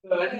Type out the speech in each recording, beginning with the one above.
Good.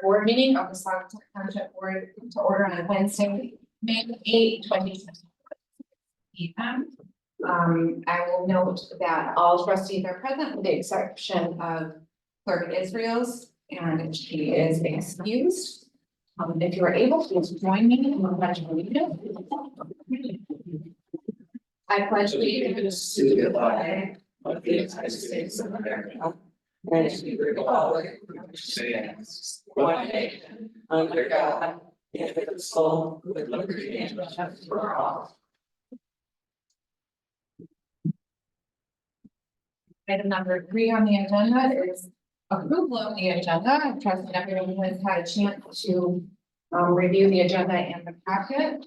Board meeting of the Saugatuck Township Board to order on Wednesday, May 8, 2020. I will note that all trustees are present with the exception of Clerk Israel's, and she is excused. If you are able, please join me in the pledge of allegiance. I pledge allegiance to the flag of the United States of America and to the republic which stands one nation under God, indivisible, with liberty and justice for all. Item number 3 on the agenda is approval of the agenda. I trust that everyone has had a chance to review the agenda and the packet.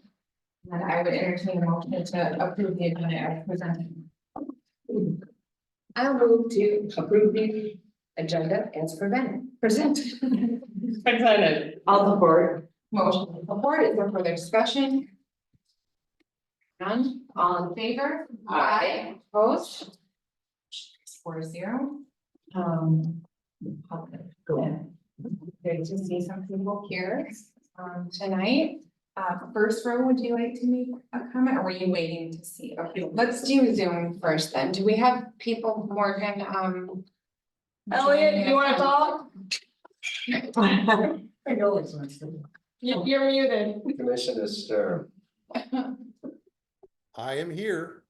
And I would entertain a motion to approve the agenda as presented. I'll move to approve the agenda as presented. All support. Motion and support. Is there further discussion? None. All in favor? Aye. Opposed? 4-0. Good to see some people here tonight. First row, would you like to make a comment, or were you waiting to see? Okay, let's do Zoom first then. Do we have people, Morgan? Elliot, you wanna talk? You're muted. Commissioner Stern. I am here.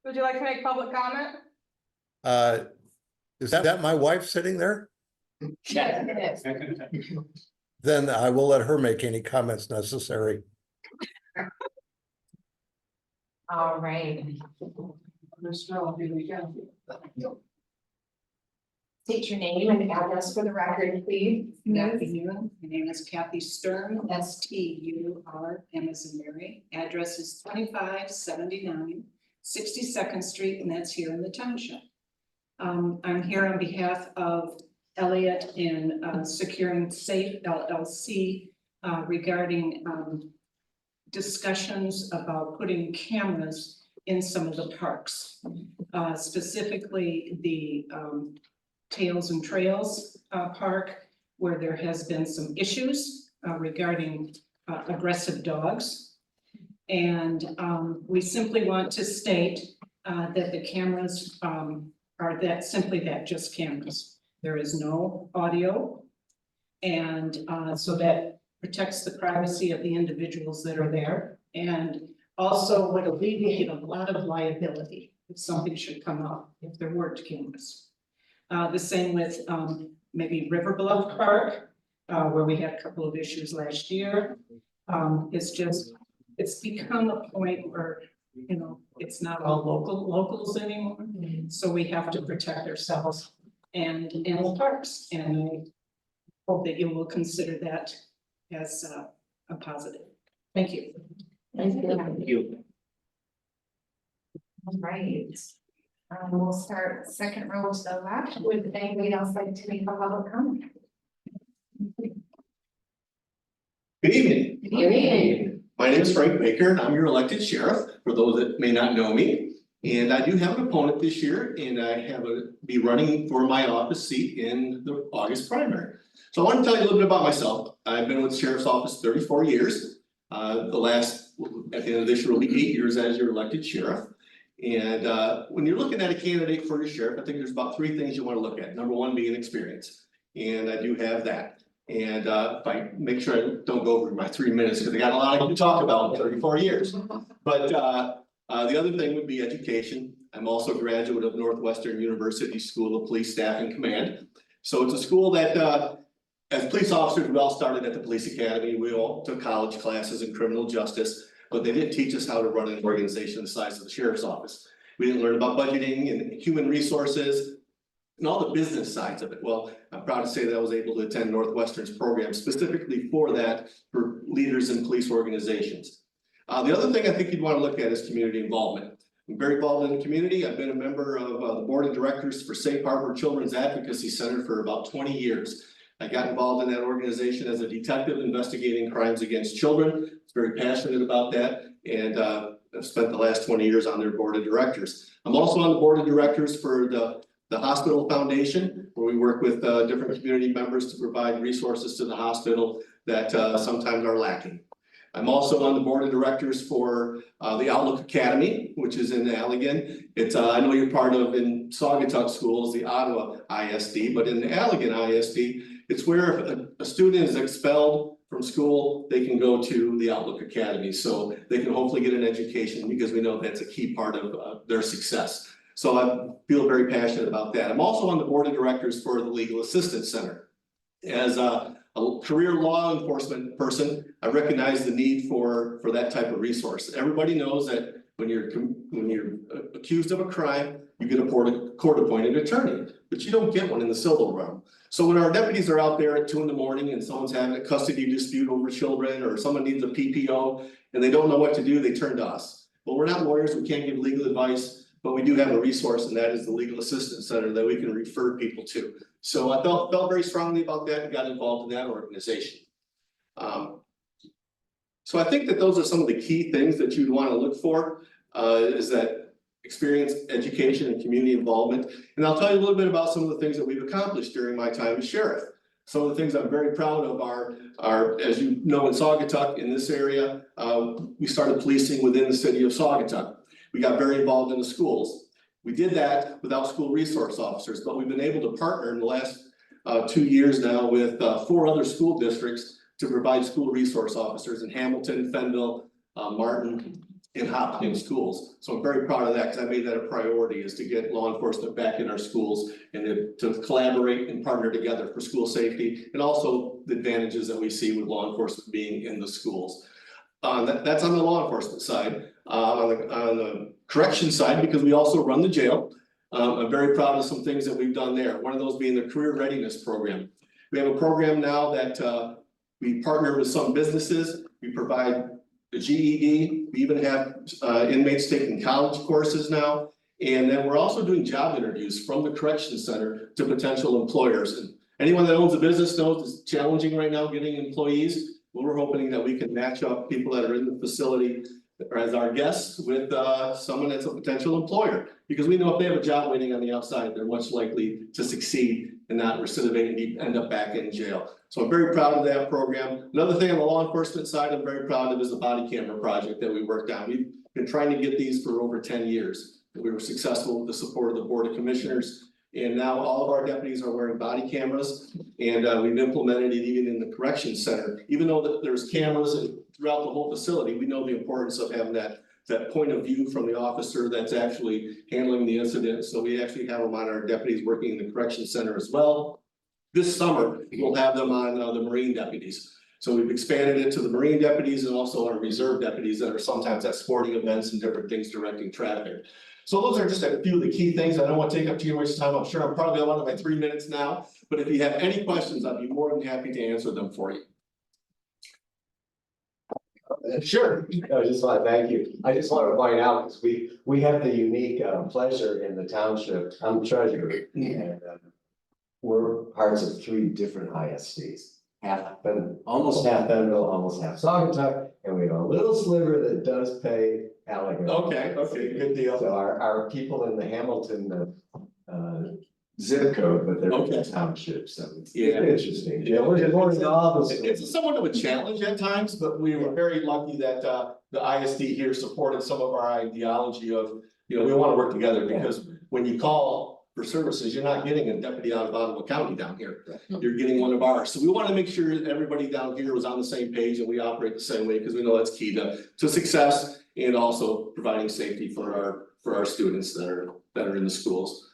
Would you like to make public comment? Is that my wife sitting there? Yes, it is. Then I will let her make any comments necessary. All right. State your name and address for the record, please. Good afternoon. My name is Kathy Stern, S-T-U-R-M as in Mary. Address is 2579 62nd Street, and that's here in the township. I'm here on behalf of Elliot in Securing Safe LLC regarding discussions about putting cameras in some of the parks, specifically the Tails and Trails Park, where there has been some issues regarding aggressive dogs. And we simply want to state that the cameras are simply just cameras. There is no audio. And so that protects the privacy of the individuals that are there, and also would alleviate a lot of liability if something should come up, if there weren't cameras. The same with maybe River Bluff Park, where we had a couple of issues last year. It's become a point where, you know, it's not all locals anymore. So we have to protect ourselves and animal parks. And I hope that you will consider that as a positive. Thank you. Thank you. Thank you. All right. We'll start second row to the left. Would anybody else like to make a public comment? Good evening. Good evening. My name is Frank Baker, and I'm your elected sheriff, for those that may not know me. And I do have an opponent this year, and I be running for my office seat in the August primary. So I want to tell you a little bit about myself. I've been with the sheriff's office 34 years. At the end of this year will be 8 years as your elected sheriff. And when you're looking at a candidate for your sheriff, I think there's about 3 things you want to look at. Number 1 being experience, and I do have that. And if I make sure I don't go over my 3 minutes, because I got a lot to talk about in 34 years. But the other thing would be education. I'm also a graduate of Northwestern University School of Police Staff and Command. So it's a school that as police officers, we all started at the police academy. We all took college classes in criminal justice, but they didn't teach us how to run an organization the size of the sheriff's office. We didn't learn about budgeting and human resources and all the business sides of it. Well, I'm proud to say that I was able to attend Northwestern's program specifically for that, for leaders in police organizations. The other thing I think you'd want to look at is community involvement. I'm very involved in the community. I've been a member of the board of directors for Safe Harbor Children's Advocacy Center for about 20 years. I got involved in that organization as a detective investigating crimes against children. I was very passionate about that, and I've spent the last 20 years on their board of directors. I'm also on the board of directors for the Hospital Foundation, where we work with different community members to provide resources to the hospital that sometimes are lacking. I'm also on the board of directors for the Outlook Academy, which is in Allegan. It's I know you're part of in Saugatuck schools, the Ottawa ISD, but in the Allegan ISD, it's where if a student is expelled from school, they can go to the Outlook Academy. So they can hopefully get an education, because we know that's a key part of their success. So I feel very passionate about that. I'm also on the board of directors for the Legal Assistance Center. As a career law enforcement person, I recognize the need for that type of resource. Everybody knows that when you're accused of a crime, you get a court-appointed attorney, but you don't get one in the civil realm. So when our deputies are out there at 2 a.m. and someone's having a custody dispute over children, or someone needs a PPO and they don't know what to do, they turn to us. But we're not lawyers, we can't give legal advice, but we do have a resource, and that is the Legal Assistance Center that we can refer people to. So I felt very strongly about that and got involved in that organization. So I think that those are some of the key things that you'd want to look for, is that experience, education, and community involvement. And I'll tell you a little bit about some of the things that we've accomplished during my time as sheriff. Some of the things I'm very proud of are, as you know, in Saugatuck, in this area, we started policing within the city of Saugatuck. We got very involved in the schools. We did that without school resource officers, but we've been able to partner in the last 2 years now with 4 other school districts to provide school resource officers in Hamilton, Fenville, Martin, and Hopkins schools. So I'm very proud of that, because I made that a priority, is to get law enforcement back in our schools and to collaborate and partner together for school safety, and also the advantages that we see with law enforcement being in the schools. That's on the law enforcement side. On the correction side, because we also run the jail, I'm very proud of some things that we've done there. One of those being the career readiness program. We have a program now that we partner with some businesses. We provide the GED. We even have inmates taking college courses now. And then we're also doing job interviews from the correction center to potential employers. And anyone that owns a business knows it's challenging right now getting employees. Well, we're hoping that we can match up people that are in the facility or as our guests with someone that's a potential employer. Because we know if they have a job waiting on the outside, they're much likely to succeed and not recidivate and end up back in jail. So I'm very proud of that program. Another thing on the law enforcement side I'm very proud of is the body camera project that we worked on. We've been trying to get these for over 10 years. We were successful with the support of the Board of Commissioners. And now all of our deputies are wearing body cameras, and we've implemented it even in the correction center. Even though there's cameras throughout the whole facility, we know the importance of having that point of view from the officer that's actually handling the incident. So we actually have them on our deputies working in the correction center as well. This summer, we'll have them on the Marine deputies. So we've expanded it to the Marine deputies and also our reserve deputies that are sometimes at sporting events and different things directing traffic. So those are just a few of the key things. I don't want to take up too much time. I'm sure I'm probably on my 3 minutes now, but if you have any questions, I'd be more than happy to answer them for you. Sure. I just want to thank you. I just want to point out, because we have the unique pleasure in the township. I'm the treasurer, and we're parts of 3 different ISDs. Almost half Benville, almost half Saugatuck, and we have a little sliver that does pay Allegheny. Okay, good deal. So our people in the Hamilton zip code, but they're Okay. township, so it's Yeah. interesting. Yeah, we're going to all the. It's somewhat of a challenge at times, but we were very lucky that the ISD here supported some of our ideology of, we want to work together, because when you call for services, you're not getting a deputy out of Ottawa County down here. You're getting one of ours. So we want to make sure that everybody down here was on the same page and we operate the same way, because we know that's key to success, and also providing safety for our students that are in the schools.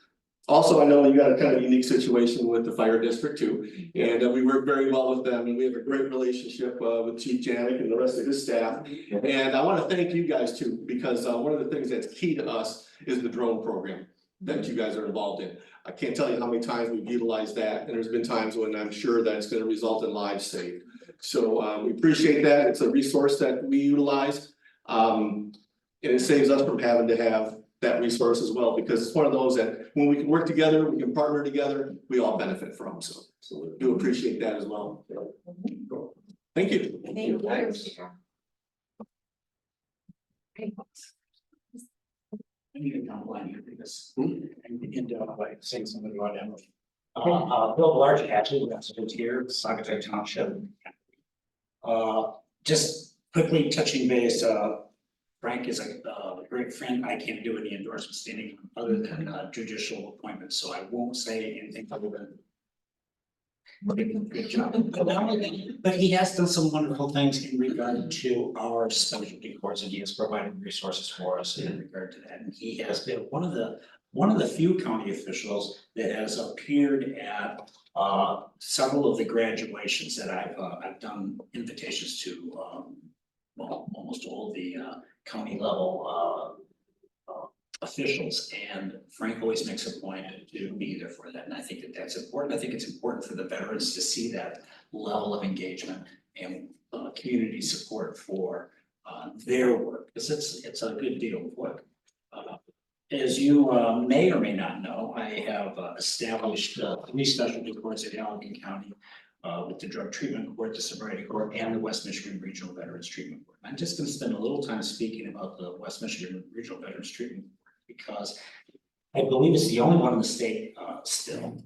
Also, I know you got a kind of unique situation with the fire district too, and we work very well with them, and we have a great relationship with Chief Janik and the rest of his staff. And I want to thank you guys too, because one of the things that's key to us is the drone program that you guys are involved in. I can't tell you how many times we've utilized that, and there's been times when I'm sure that it's going to result in lives saved. So we appreciate that. It's a resource that we utilize, and it saves us from having to have that resource as well, because it's one of those that when we can work together, we can partner together, we all benefit from. So we do appreciate that as well. Thank you. Thank you. Thanks. I need to outline here because and end up by saying something about Emily. Bill Large actually resident here, Saugatuck Township. Just quickly touching base, Frank is a great friend. I can't do any endorsement standing other than judicial appointments, so I won't say anything other than good job. But he has done some wonderful things in regard to our specialty courts, and he has provided resources for us in regard to that. And he has been one of the few county officials that has appeared at several of the graduations that I've done invitations to. well, almost all the county level officials, and Frank always makes a point to be there for that, and I think that that's important. I think it's important for the veterans to see that level of engagement and community support for their work, because it's a good deal of work. As you may or may not know, I have established 3 specialty courts in Allegan County with the Drug Treatment Court, the Sobriety Court, and the West Michigan Regional Veterans Treatment Court. I'm just going to spend a little time speaking about the West Michigan Regional Veterans Treatment Court because I believe it's the only one in the state still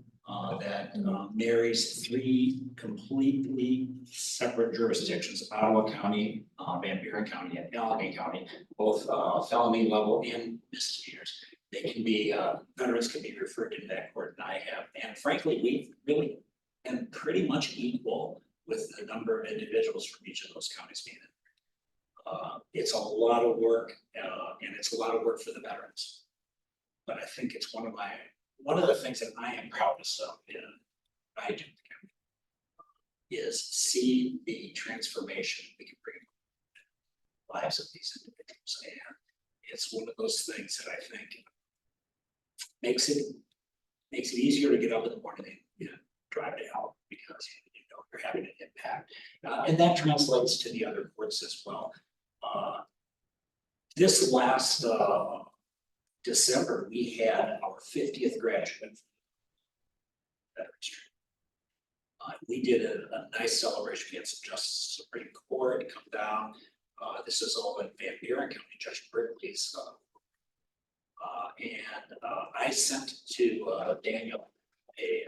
that marries 3 completely separate jurisdictions: Ottawa County, Van Buren County, and Allegan County, both felony level and misdemeanors. They can be, veterans can be referred to that court, and I have, and frankly, we've really been pretty much equal with the number of individuals from each of those counties being in. It's a lot of work, and it's a lot of work for the veterans. But I think it's one of the things that I am proudest of in I do is see the transformation we can bring in the lives of these individuals. And it's one of those things that I think makes it easier to get up in the morning and drive down because you know you're having an impact. And that translates to the other courts as well. This last December, we had our 50th graduate. We did a nice celebration. We had some Justice Supreme Court come down. This is all in Van Buren County, Judge Brickley's. I sent to Daniel a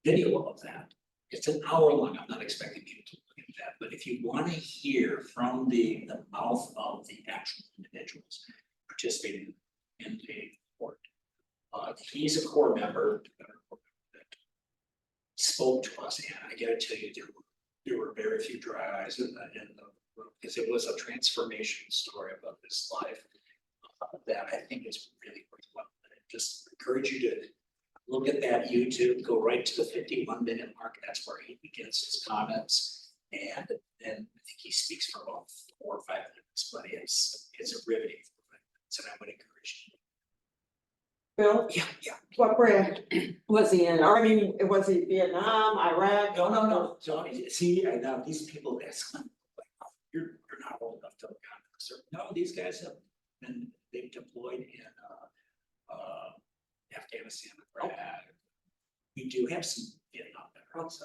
video of that. It's an hour long. I'm not expecting you to look at that, but if you want to hear from the mouth of the actual individuals participating in the court, he's a core member that spoke to us, and I gotta tell you, there were very few dry eyes in the room because it was a transformation story about this life that I think is really worthwhile. I just encourage you to look at that YouTube, go right to the 51-minute mark. That's where he begins his comments, and then I think he speaks for about 4 or 5 minutes, but it's a riveting 4 minutes, and I would encourage you. Bill, Yeah. what branch was he in? Or I mean, was he Vietnam, Iraq? No. So see, I know these people ask, like, you're not old enough to serve. No, these guys have been, they've deployed in Afghanistan, Iraq. We do have some Vietnam veterans.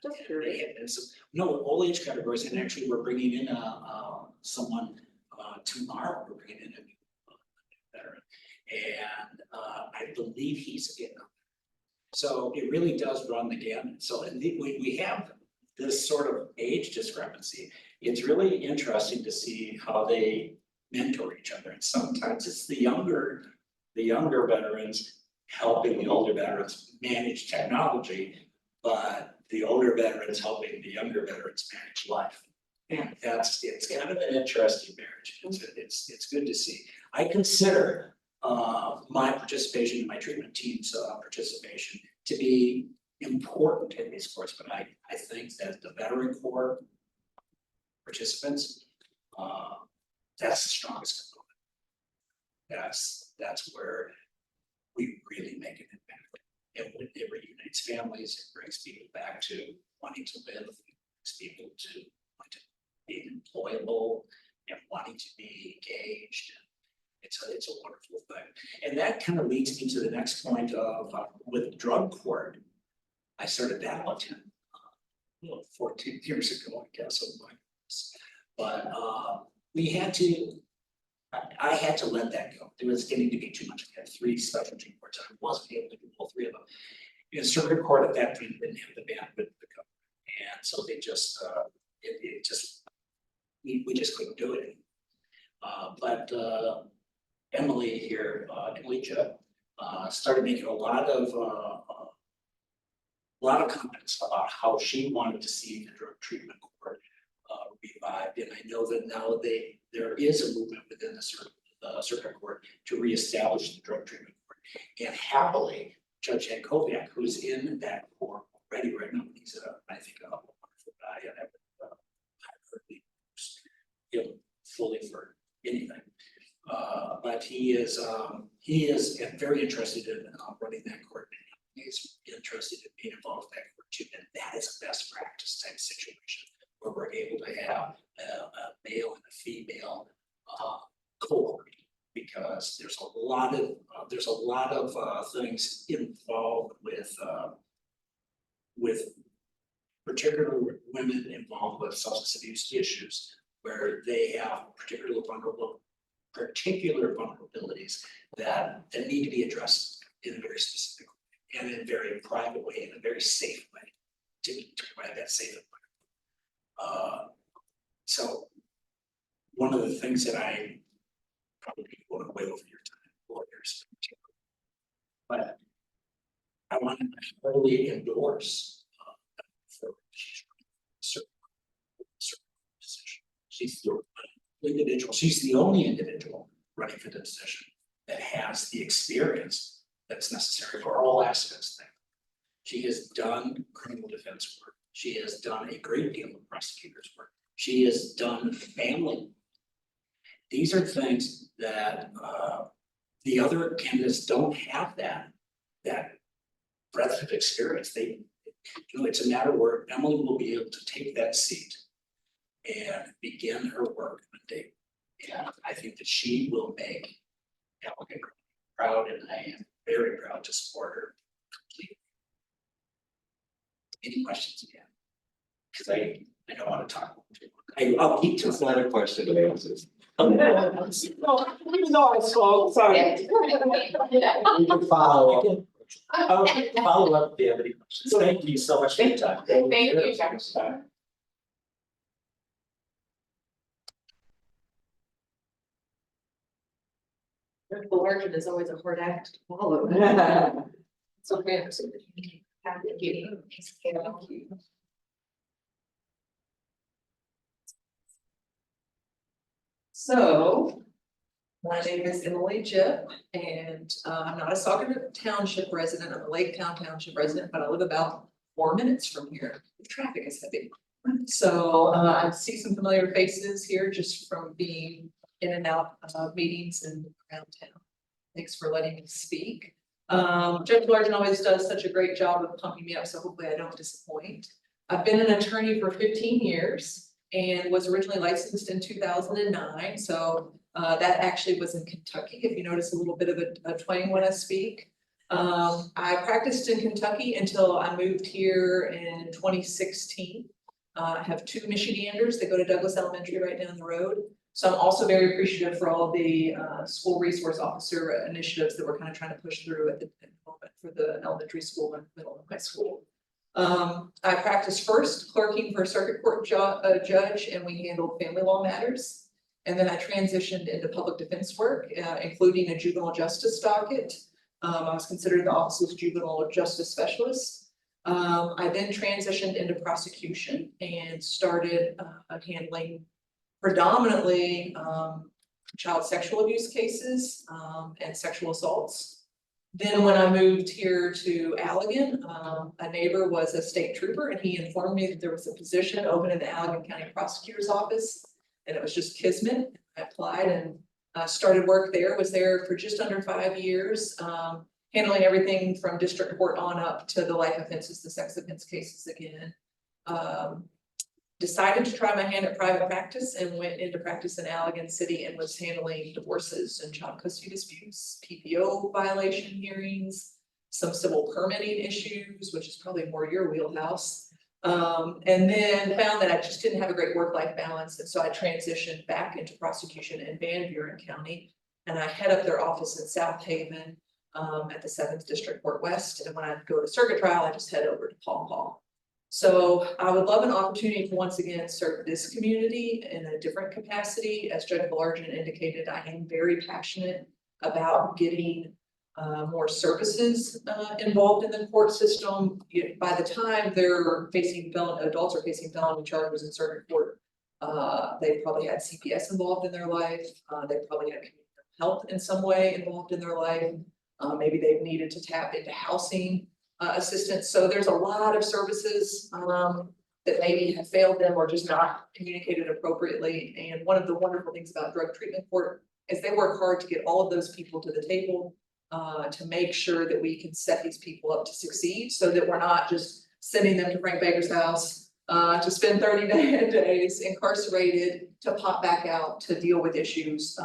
Just and curious. they have been some, all age categories, and actually we're bringing in someone tomorrow. We're bringing in a new veteran, and I believe he's a Vietnam. So it really does run the gamut. So we have this sort of age discrepancy. It's really interesting to see how they mentor each other, and sometimes it's the younger veterans helping the older veterans manage technology, but the older veterans helping the younger veterans manage life. And it's kind of an interesting marriage. It's good to see. I consider my participation in my treatment team's participation to be important in these courts, but I think that the veteran corps participants, that's the strongest component. That's where we really make an impact. It reunites families, it brings people back to wanting to live, it brings people to want to be employable and wanting to be engaged. It's a wonderful thing. And that kind of leads me to the next point of with drug court. I started that about 14 years ago, I guess. But I had to let that go. It was getting to be too much. I had 3 specialty courts. I wasn't able to do all 3 of them. In circuit court at that point didn't have the bandwidth to cover. And so they just, we just couldn't do it anymore. But Emily here, Emily Judd, started making a lot of comments about how she wanted to see the drug treatment court revived, and I know that now there is a movement within the circuit court to reestablish the drug treatment court. And happily, Judge Jankovic, who's in that court already right now, he's I think a wonderful guy, and I've heard he is very interested in running that court. He's interested in being involved in that court too, and that is a best practice type situation where we're able to have a male and a female cohort, because there's a lot of things involved with particular women involved with substance abuse issues, where they have particular vulnerabilities that need to be addressed in a very specific way and in a very private way, in a very safe way, to provide that safe environment. So one of the things that I probably won't way over your time, lawyers, but I want to totally endorse for certain position. She's the individual. She's the only individual running for the position that has the experience that's necessary for all aspects of that. She has done criminal defense work. She has done a great deal of prosecutors work. She has done family. These are things that the other candidates don't have that breadth of experience. It's a matter where Emily will be able to take that seat and begin her work Monday. And I think that she will make Emily proud, and I am very proud to support her completely. Any questions again? Because I don't want to talk. I'll keep to It's not a question of answers. No, even though I spoke, sorry. You can follow up. I'll follow up if you have any questions. Thank you so much for your time. Thank you, Josh. The larger is always a hard act to follow. It's okay. Thank you. So, my name is Emily Jipp, and I'm not a Saugatuck Township resident, I'm a Lake Township resident, but I live about 4 minutes from here. The traffic is heavy. So, I see some familiar faces here just from being in and out of meetings and around town. Thanks for letting me speak. Judge Largen always does such a great job of pumping me up, so hopefully I don't disappoint. I've been an attorney for 15 years and was originally licensed in 2009. So that actually was in Kentucky, if you notice a little bit of a twang when I speak. I practiced in Kentucky until I moved here in 2016. I have 2 Michiganders that go to Douglas Elementary right down the road. So I'm also very appreciative for all the school resource officer initiatives that we're kind of trying to push through at the moment for the elementary school and middle and high school. I practiced first clerking for a circuit court judge, and we handled family law matters. And then I transitioned into public defense work, including a juvenile justice docket. I was considered the office's juvenile justice specialist. I then transitioned into prosecution and started handling predominantly child sexual abuse cases and sexual assaults. Then when I moved here to Allegan, a neighbor was a state trooper, and he informed me that there was a position open in the Allegan County Prosecutor's Office, and it was just kismet. I applied and started work there, was there for just under 5 years, handling everything from district court on up to the life offenses, the sex offense cases again. Decided to try my hand at private practice and went into practice in Allegan City and was handling divorces and child custody disputes, PPO violation hearings, some civil permitting issues, which is probably more your wheelhouse. And then found that I just didn't have a great work-life balance. And so I transitioned back into prosecution in Van Buren County. And I head up their office in South Haven at the 7th District Court West. And when I go to circuit trial, I just head over to Paw Paw. So I would love an opportunity to once again serve this community in a different capacity. As Judge Largen indicated, I am very passionate about getting more services involved in the court system. By the time they're facing adults are facing felony charges in circuit court, they probably had CPS involved in their life. They probably had health in some way involved in their life. Maybe they've needed to tap into housing assistance. So there's a lot of services that maybe have failed them or just not communicated appropriately. And one of the wonderful things about drug treatment court is they work hard to get all of those people to the table. To make sure that we can set these people up to succeed, so that we're not just sending them to Frank Baker's house. To spend 30 days incarcerated, to pop back out to deal with issues,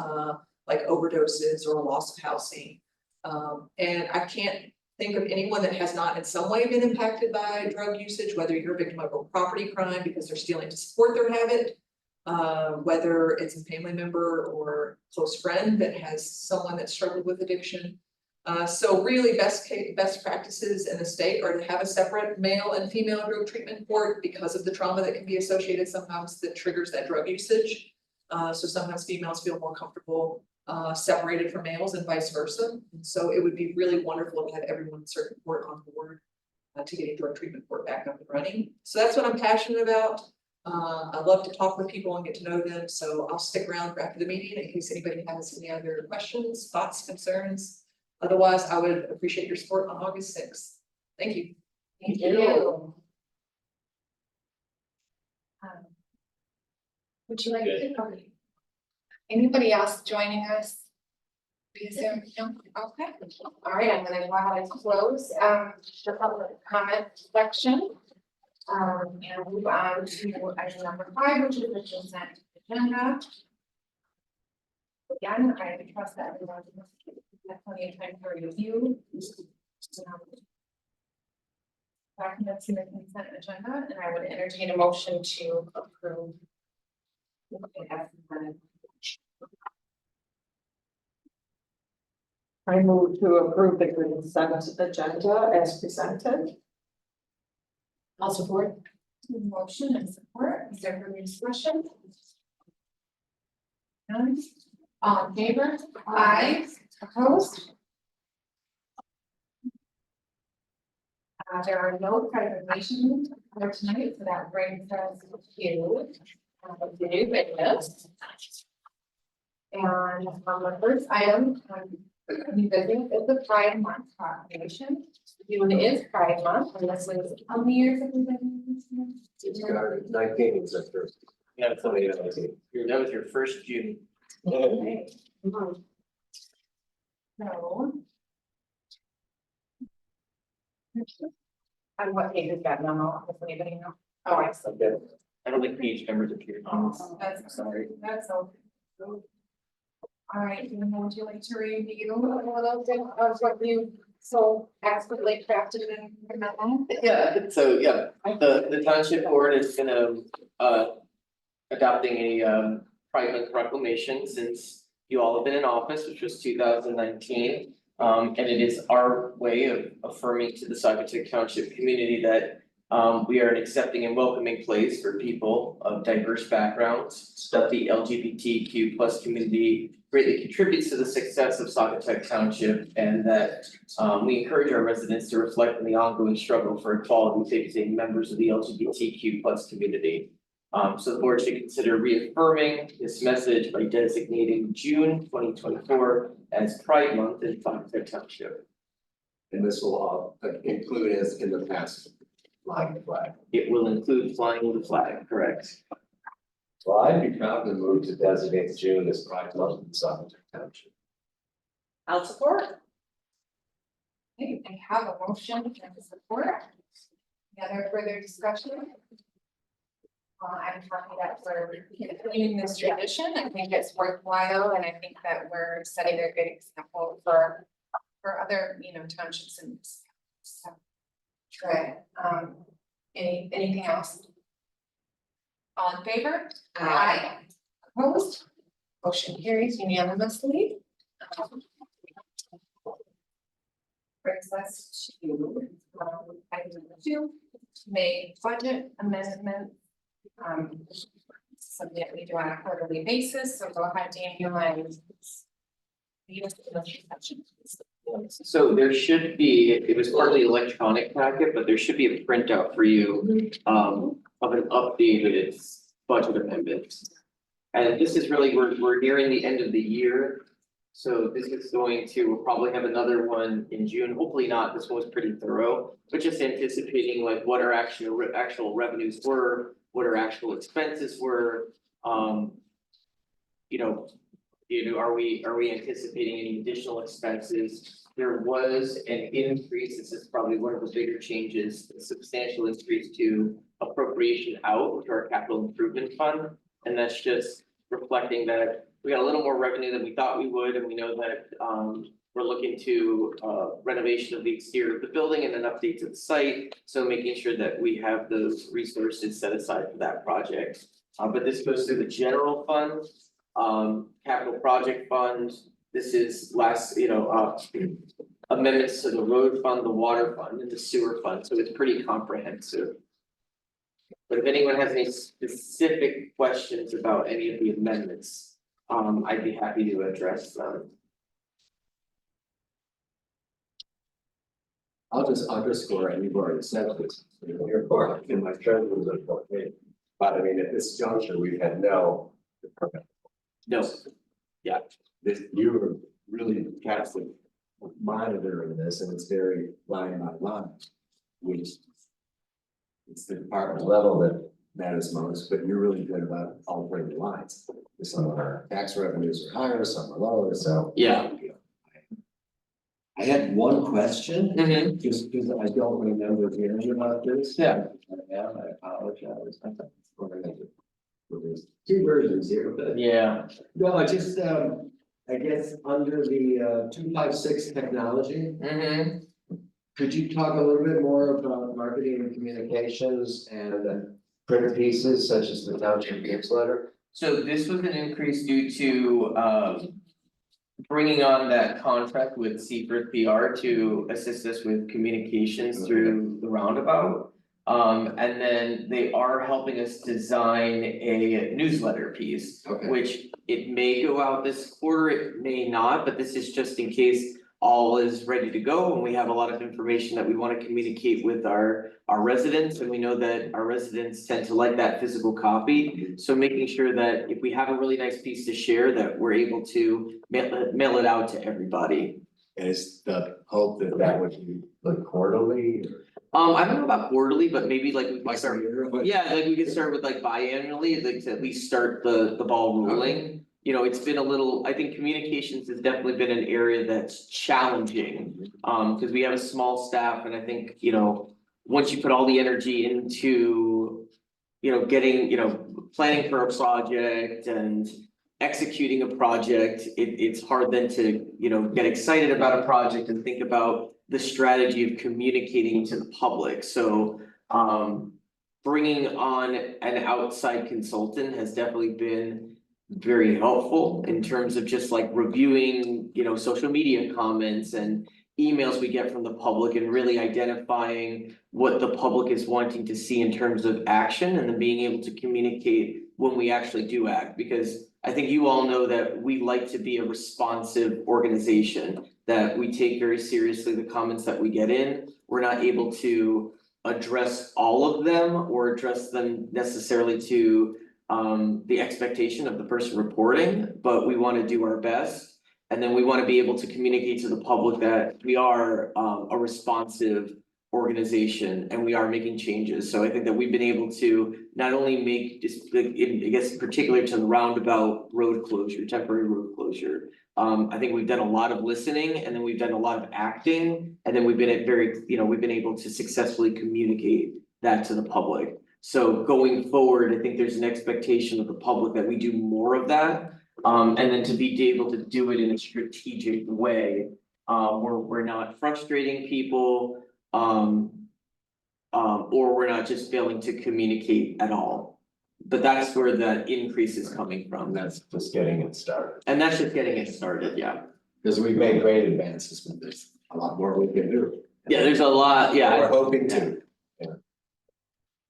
like overdoses or loss of housing. And I can't think of anyone that has not in some way been impacted by drug usage, whether you're a victim of a property crime because they're stealing to support their habit. Whether it's a family member or close friend that has someone that struggled with addiction. So really best practices in the state are to have a separate male and female drug treatment court because of the trauma that can be associated sometimes that triggers that drug usage. So sometimes females feel more comfortable separated from males and vice versa. And so it would be really wonderful to have everyone in circuit court on board to get a drug treatment court back up and running. So that's what I'm passionate about. I love to talk with people and get to know them. So I'll stick around for after the meeting in case anybody has any other questions, thoughts, concerns. Otherwise, I would appreciate your support on August 6th. Thank you. Thank you. Would you like to? Anybody else joining us? Is there, no? Okay, all right, I'm gonna go ahead and close, the public comment section. And move on to item number 5, which is the consent agenda. Again, I trust that everyone has plenty of time for review. Documents in the consent agenda, and I would entertain a motion to approve. I move to approve the consent agenda as presented. I'll support. Motion and support, is there further discussion? None, all in favor? Aye. Opposed? There are no presentations for tonight, so that brings us to the new business. And the first item, new business is the Pride Month proclamation. June is Pride Month, and this is how many years have we been doing this now? It's got 19 is the first. Yeah, so 2019. that was your first June. Okay. So. And what page is that now? Does anybody know? Oh, I see. I don't think page numbers appear. That's sorry, that's okay. All right, and then would you like to review a little bit of what you so expertly crafted and recommend? Yeah, so yeah, the township board is gonna adopting a Pride Month proclamation since you all have been in office, which was 2019. And it is our way of affirming to the Saugatuck Township community that we are an accepting and welcoming place for people of diverse backgrounds, that the LGBTQ plus community greatly contributes to the success of Saugatuck Township, and that we encourage our residents to reflect on the ongoing struggle for equality facing members of the LGBTQ plus community. So the board should consider reaffirming this message by designating June 2024 as Pride Month in Saugatuck Township. And this will include, as in the past, flying the flag. It will include flying the flag, correct? Well, I'd be proud to move to designate June as Pride Month in Saugatuck Township. I'll support. Okay, I have a motion and support. Any other further discussion? I'm happy that we're continuing this tradition. I think it's worthwhile, and I think that we're setting a good example for other, townships and so. Good. Anything else? All in favor? Aye. Opposed? Motion carries unanimously. Brings us to item number 2, May budget amendment. Something that we do on a quarterly basis, so go ahead, Daniel, and lead us to the section. So there should be, it was part of the electronic packet, but there should be a printout for you of an updated budget amendment. And this is really, we're nearing the end of the year. So this is going to, we'll probably have another one in June, hopefully not, this one was pretty thorough, but just anticipating like what our actual revenues were, what our actual expenses were, are we anticipating any additional expenses? There was an increase, this is probably one of the bigger changes, a substantial increase to appropriation out to our capital improvement fund. And that's just reflecting that we got a little more revenue than we thought we would, and we know that, we're looking to, renovation of the exterior of the building and an update to the site. So making sure that we have those resources set aside for that project. But this goes through the general fund, capital project fund. This is amendments to the road fund, the water fund, and the sewer fund, so it's pretty comprehensive. But if anyone has any specific questions about any of the amendments, I'd be happy to address them. I'll just score, and you've already said this, your part, in my treasurer's report, but I mean, at this juncture, we've had no. No, This, you were really carefully monitoring this, and it's very line by line, which. It's the department level that matters most, but you're really good about altering the lines. Some of our tax revenues are higher, some are lower, so. yeah. I had one question, Mhm. just because I don't remember hearing about this. Yeah. I apologize. There's two versions here, but. Yeah, No, I just, I guess, under the 256 technology, mhm. could you talk a little bit more about marketing and communications and print pieces such as the township newsletter? So this was an increase due to bringing on that contract with Seaford PR to assist us with communications through the roundabout. And then they are helping us design a newsletter piece, Okay. which it may go out this quarter, it may not, but this is just in case all is ready to go and we have a lot of information that we want to communicate with our residents, and we know that our residents tend to like that physical copy. So making sure that if we have a really nice piece to share, that we're able to mail it out to everybody. And is the hope that that would be like quarterly? I don't know about quarterly, but maybe like we might start, Or? yeah, like we could start with like biannually, like to at least start the ball rolling. You know, it's been a little, I think communications has definitely been an area that's challenging. Cause we have a small staff, and I think, once you put all the energy into, getting, planning for a project and executing a project, it's hard then to, get excited about a project and think about the strategy of communicating to the public. So, bringing on an outside consultant has definitely been very helpful in terms of just like reviewing, social media comments and emails we get from the public, and really identifying what the public is wanting to see in terms of action, and then being able to communicate when we actually do act. Because I think you all know that we like to be a responsive organization, that we take very seriously the comments that we get in. We're not able to address all of them or address them necessarily to the expectation of the person reporting, but we want to do our best. And then we want to be able to communicate to the public that we are a responsive organization and we are making changes. So I think that we've been able to not only make just, I guess, particular to the roundabout road closure, temporary road closure. I think we've done a lot of listening, and then we've done a lot of acting, and then we've been we've been able to successfully communicate that to the public. So going forward, I think there's an expectation of the public that we do more of that. And then to be able to do it in a strategic way, where we're not frustrating people, or we're not just failing to communicate at all. But that's where that increase is coming from. And that's just getting it started. And that's just getting it started, yeah. Because we've made great advances, but there's a lot more we can do. Yeah, there's a lot, yeah. We're hoping to. Yeah.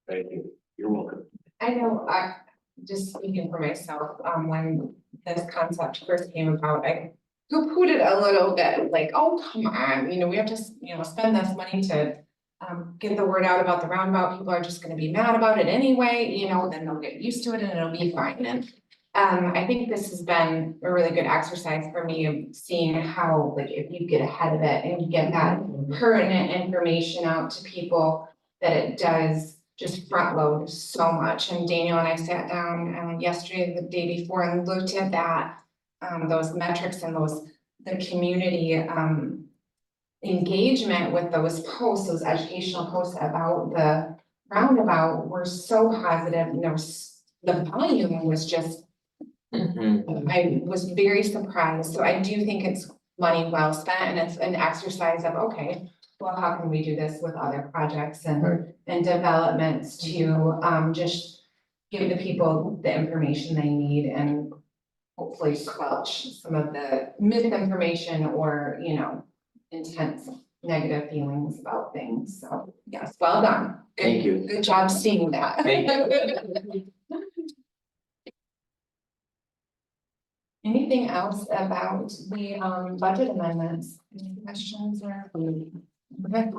Thank you. You're welcome. I know, just speaking for myself, when this concept first came about, I poo-pooed it a little bit, like, oh, come on, we have to, spend this money to get the word out about the roundabout. People are just gonna be mad about it anyway, then they'll get used to it and it'll be fine. And I think this has been a really good exercise for me of seeing how, like, if you get ahead of it and you get that pertinent information out to people, that it does just front load so much. And Daniel and I sat down yesterday, the day before, and looked at that those metrics and the community, engagement with those posts, those educational posts about the roundabout were so positive, and the volume was just, I was very surprised, so I do think it's money well spent, and it's an exercise of, okay, well, how can we do this with other projects and developments to, just give the people the information they need and hopefully squelch some of the misinformation or, intense negative feelings about things, so, yes, well done. Thank you. Good job seeing that. Thank Anything else about the budget amendments? Any questions or? Okay.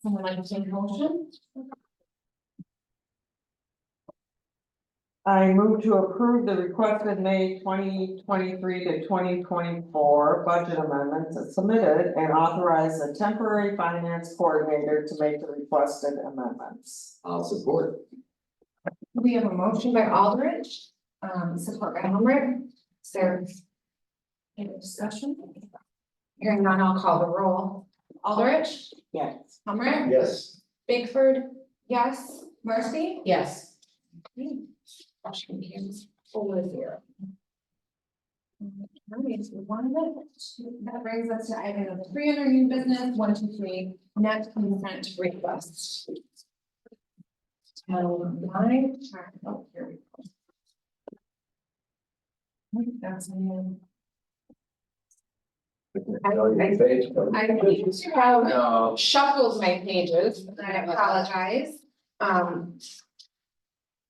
Someone like to take a motion? I move to approve the requested May 2023 to 2024 budget amendments as submitted and authorize a temporary finance coordinator to make the requested amendments. I'll support. We have a motion by Aldrich, support by Helmer. Is there any discussion? Hearing none, I'll call the roll. Aldrich, Yes. Helmer, Yes. Bigford, yes, Marcy? Yes. Motion carries 4-0. Alright, so that brings us to item number 3 under new business, 1, 2, 3, net consent requests. 9, oh, here we go. That's new. I need to have shuffled my pages, and I apologize.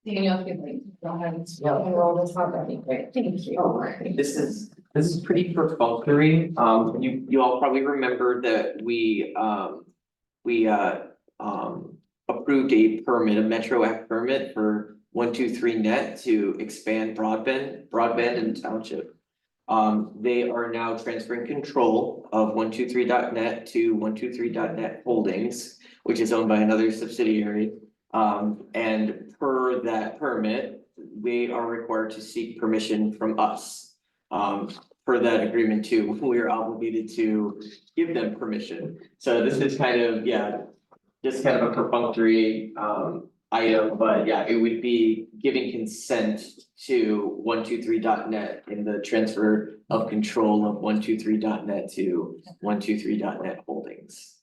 Daniel, if you'd like, go ahead and roll this out, that'd be great, thank you. This is pretty perfunctory. You all probably remember that we approved a Metro Act permit for 123 net to expand broadband in the township. They are now transferring control of 123.net to 123.net Holdings, which is owned by another subsidiary. And per that permit, they are required to seek permission from us. Per that agreement too, we are obligated to give them permission. So this is kind of, just kind of a perfunctory item, but it would be giving consent to 123.net in the transfer of control of 123.net to 123.net Holdings.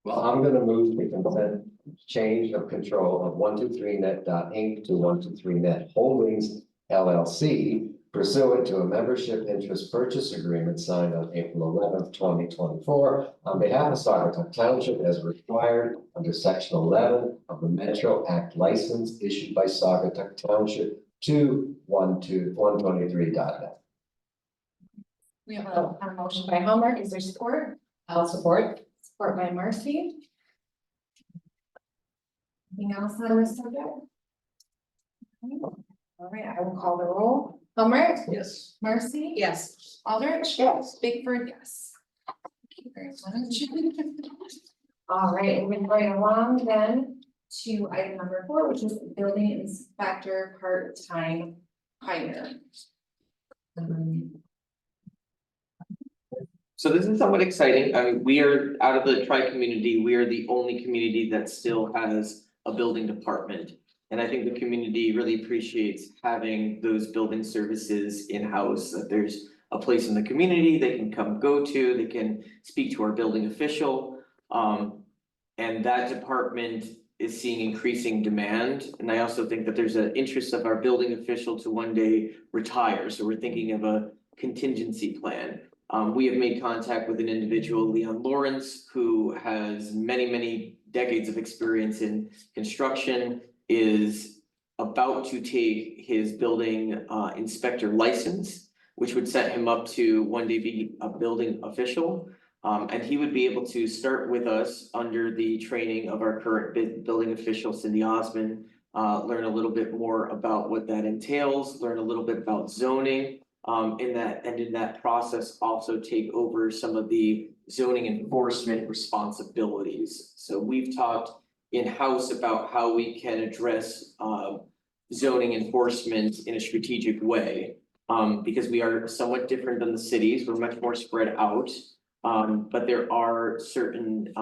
Well, I'm gonna move the consent change of control of 123net.inc to 123net Holdings LLC pursuant to a membership interest purchase agreement signed on April 11th, 2024 on behalf of Saugatuck Township as required under section 11 of the Metro Act license issued by Saugatuck Township to 123.net. We have a motion by Helmer, is there support? I'll support. Support by Marcy. Anything else on this subject? All right, I will call the roll. Helmer, Yes. Marcy? Yes. Aldrich? Yes. Bigford, yes. Thank you very much. All right, moving right along then to item number 4, which is building inspector part-time hire. So this is somewhat exciting. I mean, we are out of the tri-community, we are the only community that still has a building department. And I think the community really appreciates having those building services in-house, that there's a place in the community they can come go to, they can speak to our building official. And that department is seeing increasing demand. And I also think that there's an interest of our building official to one day retire. So we're thinking of a contingency plan. We have made contact with an individual, Leon Lawrence, who has many decades of experience in construction, is about to take his building inspector license, which would set him up to one day be a building official. And he would be able to start with us under the training of our current building official, Cindy Osmond, learn a little bit more about what that entails, learn a little bit about zoning. In that process, also take over some of the zoning enforcement responsibilities. So we've talked in-house about how we can address zoning enforcement in a strategic way. Because we are somewhat different than the cities, we're much more spread out. But there are certain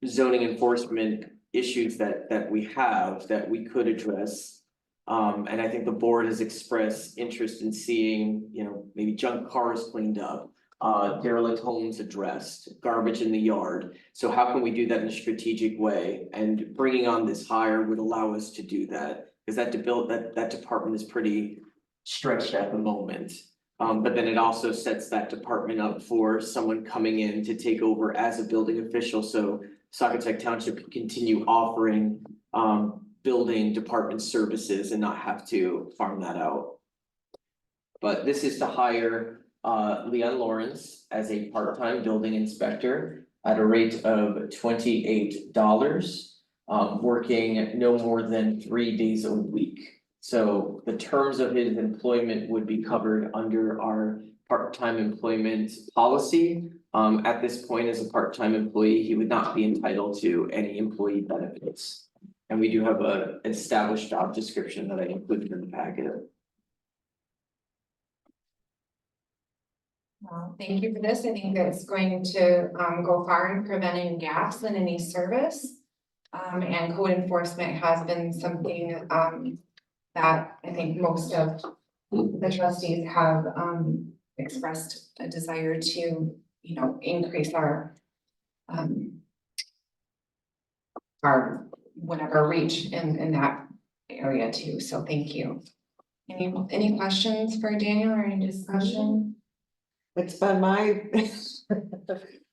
zoning enforcement issues that we have that we could address. And I think the board has expressed interest in seeing, you know, maybe junk cars cleaned up, derelict homes addressed, garbage in the yard. So how can we do that in a strategic way? And bringing on this hire would allow us to do that, because that department is pretty stretched at the moment. But then it also sets that department up for someone coming in to take over as a building official, so Saugatuck Township can continue offering building department services and not have to farm that out. But this is to hire Leon Lawrence as a part-time building inspector at a rate of $28, working no more than 3 days a week. So the terms of his employment would be covered under our part-time employment policy. At this point, as a part-time employee, he would not be entitled to any employee benefits. And we do have an established job description that I included in the packet. Well, thank you for this. I think that's going to go far in preventing gaps in any service. And code enforcement has been something that I think most of the trustees have expressed a desire to, you know, increase our whatever reach in that area too. So thank you. Any questions for Daniel or any discussion? It's been my,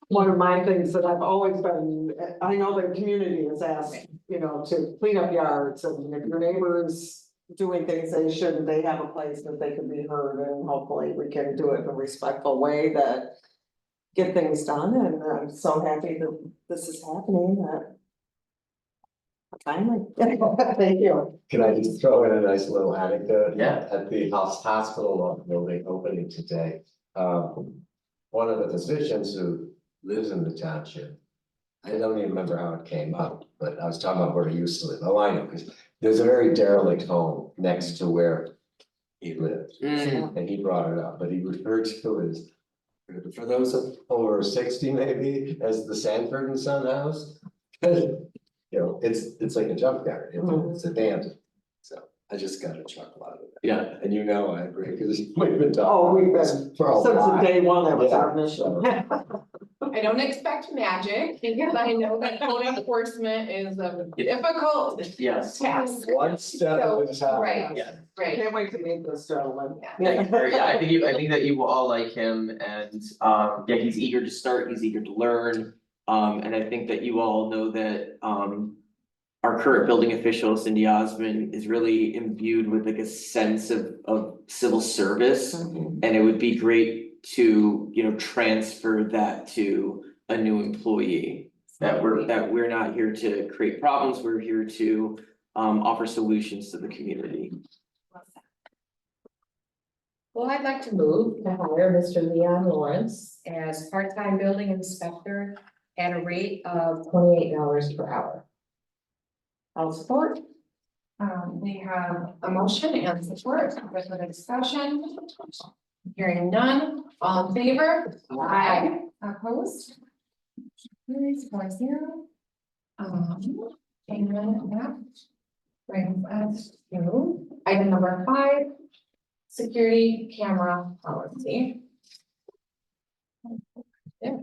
one of my things that I've always been, I know the community is asked, you know, to clean up yards, and if your neighbors doing things they shouldn't, they have a place that they can be heard, and hopefully we can do it in a respectful way that get things done, and I'm so happy that this is happening, that finally, thank you. Can I just throw in a nice little anecdote? Yeah. At the hospital building opening today, one of the physicians who lives in the township, I don't even remember how it came up, but I was talking about where he used to live. Oh, I know, because there's a very derelict home next to where he lived. And he brought it up, but he referred to it as, for those of over 60 maybe, as the Sanford and Son house. You know, it's like a junkyard, it's abandoned. So I just got a chuckle out of it. Yeah. And you know, I agree, because we've been Oh, talking. we've been, For a since the while. day one, that was our Yeah. mission. I don't expect magic because I know that code enforcement is a difficult Yes. task. One step at a time. Right, Yeah. right. Can't wait to meet this gentleman. Yeah, I think that you will all like him, and yeah, he's eager to start, he's eager to learn. And I think that you all know that our current building official, Cindy Osmond, is really imbued with like a sense of civil service. And it would be great to, you know, transfer that to a new employee. That we're not here to create problems, we're here to offer solutions to the community. Well, I'd like to move to hire Mr. Leon Lawrence as part-time building inspector at a rate of $28 per hour. I'll support. We have a motion and support for the discussion. Hearing none, all in favor? Aye. Opposed? Carries 4-0. And that brings us to item number 5, security camera policy. Yeah.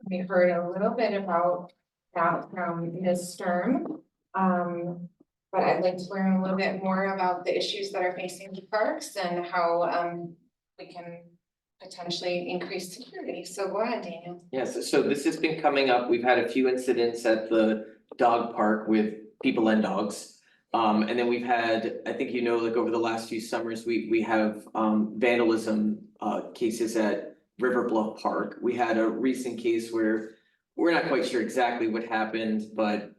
We heard a little bit about that from Ms. Sturm. But I'd like to learn a little bit more about the issues that are facing the parks and how we can potentially increase security. So go ahead, Daniel. Yes, so this has been coming up. We've had a few incidents at the dog park with people and dogs. And then we've had, I think, you know, like over the last few summers, we have vandalism cases at River Bluff Park. We had a recent case where we're not quite sure exactly what happened, but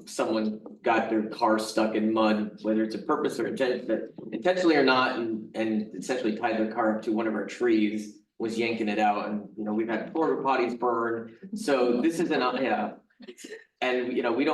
someone got their car stuck in mud, whether it's a purpose or intentionally or not, and essentially tied their car up to one of our trees, was yanking it out, and you know, we've had porta potties burned. So this is And, we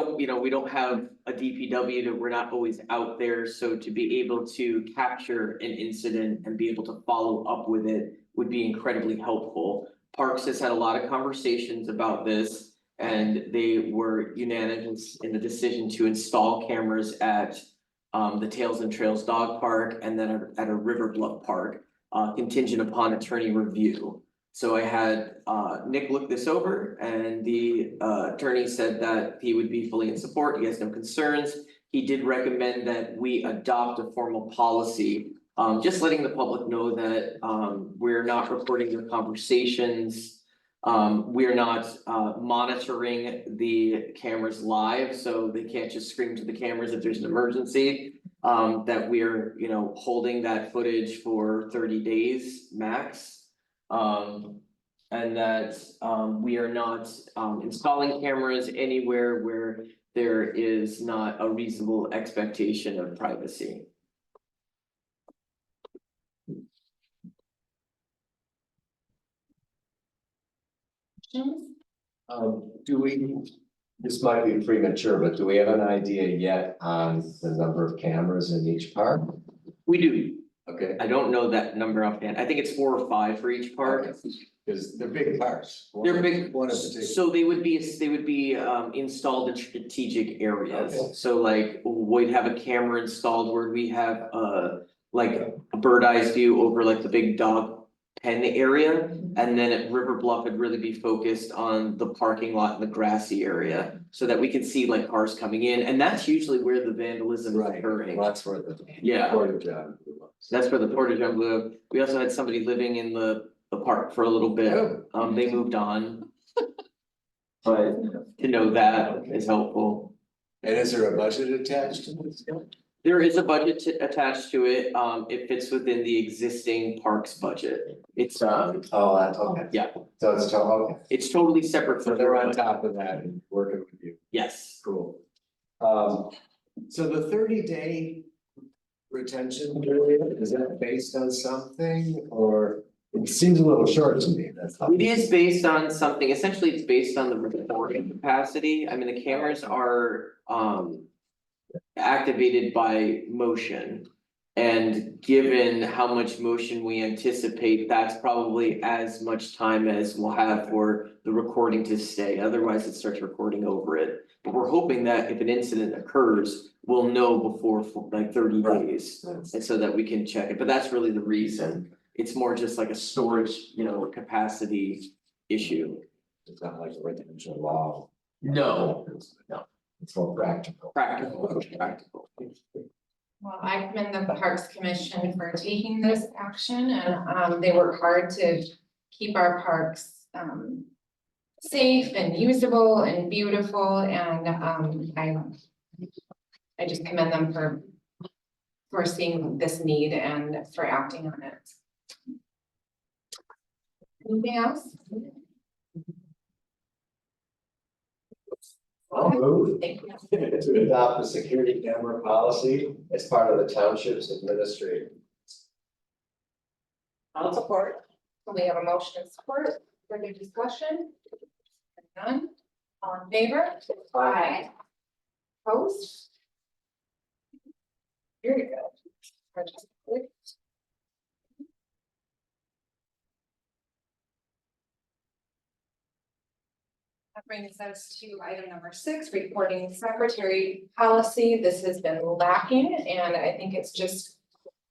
don't have a DPW that we're not always out there, so to be able to capture an incident and be able to follow up with it would be incredibly helpful. Parks has had a lot of conversations about this, and they were unanimous in the decision to install cameras at the Tails and Trails Dog Park and then at a River Bluff Park, contingent upon attorney review. So I had Nick look this over, and the attorney said that he would be fully in support, he has no concerns. He did recommend that we adopt a formal policy, just letting the public know that we're not recording their conversations. We're not monitoring the cameras live, so they can't just scream to the cameras if there's an emergency. That we're, holding that footage for 30 days max. And that we are not installing cameras anywhere where there is not a reasonable expectation of privacy. This might be premature, but do we have an idea yet on the number of cameras in each park? We do. Okay. I don't know that number offhand. I think it's 4 or 5 for each park. Because they're big parks. They're big, One in particular. so they would be installed in strategic areas. Okay. So like, we'd have a camera installed where we have like a bird eyes view over like the big dog pen area. And then at River Bluff, it'd really be focused on the parking lot and the grassy area. So that we can see like cars coming in, and that's usually where the vandalism is Right, occurring. well, that's where the. Yeah. Porta john was. That's where the portage on blew up. We also had somebody living in the park for a little bit. Oh. They moved on. But to know that is helpful. And is there a budget attached to this? There is a budget attached to it. It fits within the existing parks budget. It's Oh, that's okay. yeah, So it's, okay. it's totally separate So from they're your on budget. top of that and working with you. Yes. Cool. So the 30-day retention period, is that based on something or it seems a little short to me, that's all. It is based on something, essentially it's based on the recording capacity. I mean, the cameras are activated by motion. And given how much motion we anticipate, that's probably as much time as we'll have for the recording to stay, otherwise it starts recording over it. But we're hoping that if an incident occurs, we'll know before like 30 days. And so that we can check it, but that's really the reason. It's more just like a storage, capacity issue. It's not like a residential law. No, It's more practical. practical. Well, I commend the Parks Commission for taking this action, and they work hard to keep our parks safe and usable and beautiful, and I just commend them for seeing this need and for acting on it. Anything else? I'll move Thank you. to adopt a security camera policy as part of the township's administrative. I'll support. We have a motion and support, further discussion? None, all in favor? Aye. Opposed? Very good. That brings us to item number 6, reporting secretary policy. This has been lacking, and I think it's just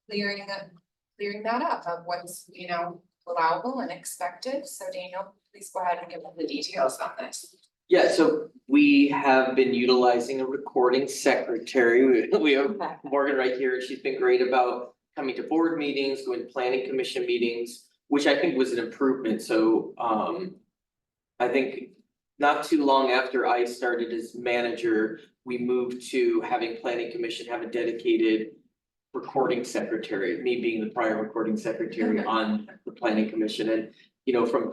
clearing that up of what's, allowable and expected. So Daniel, please go ahead and give us the details on this. Yeah, so we have been utilizing a recording secretary. We have Morgan right here. She's been great about coming to board meetings, going to planning commission meetings, which I think was an improvement. So I think not too long after I started as manager, we moved to having planning commission have a dedicated recording secretary, me being the prior recording secretary on the planning commission. And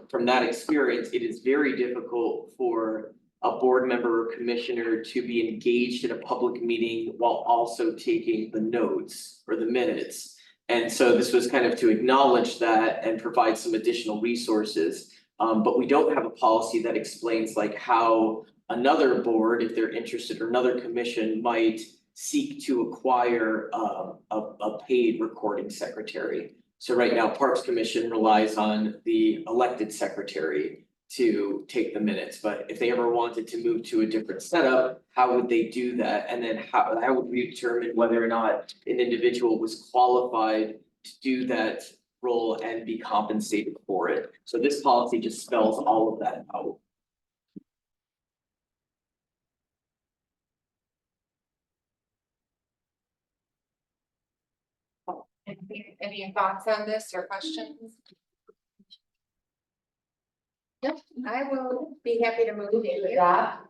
from that experience, it is very difficult for a board member or commissioner to be engaged in a public meeting while also taking the notes or the minutes. And so this was kind of to acknowledge that and provide some additional resources. But we don't have a policy that explains like how another board, if they're interested, or another commission might seek to acquire a paid recording secretary. So right now, Parks Commission relies on the elected secretary to take the minutes, but if they ever wanted to move to a different setup, how would they do that? And then how would we determine whether or not an individual was qualified to do that role and be compensated for it? So this policy just spells all of that out. Any thoughts on this or questions? Yep, I will be happy to move into that.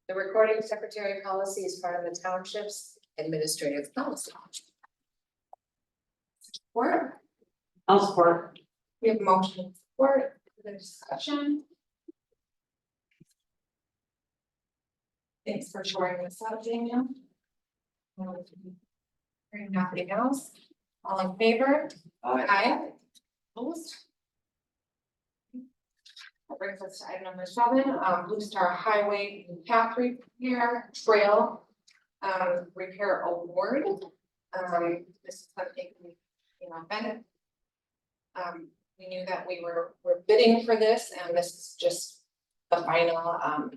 The recording secretary policy is part of the township's administrative policy. Support? I'll support. We have motion and support for the discussion. Thanks for sharing this out, Daniel. Hearing nothing else, all in favor? Aye. Opposed? That brings us to item number 7, Blue Star Highway Path Repair Trail Repair Award. This is something we, been. We knew that we were bidding for this, and this is just the final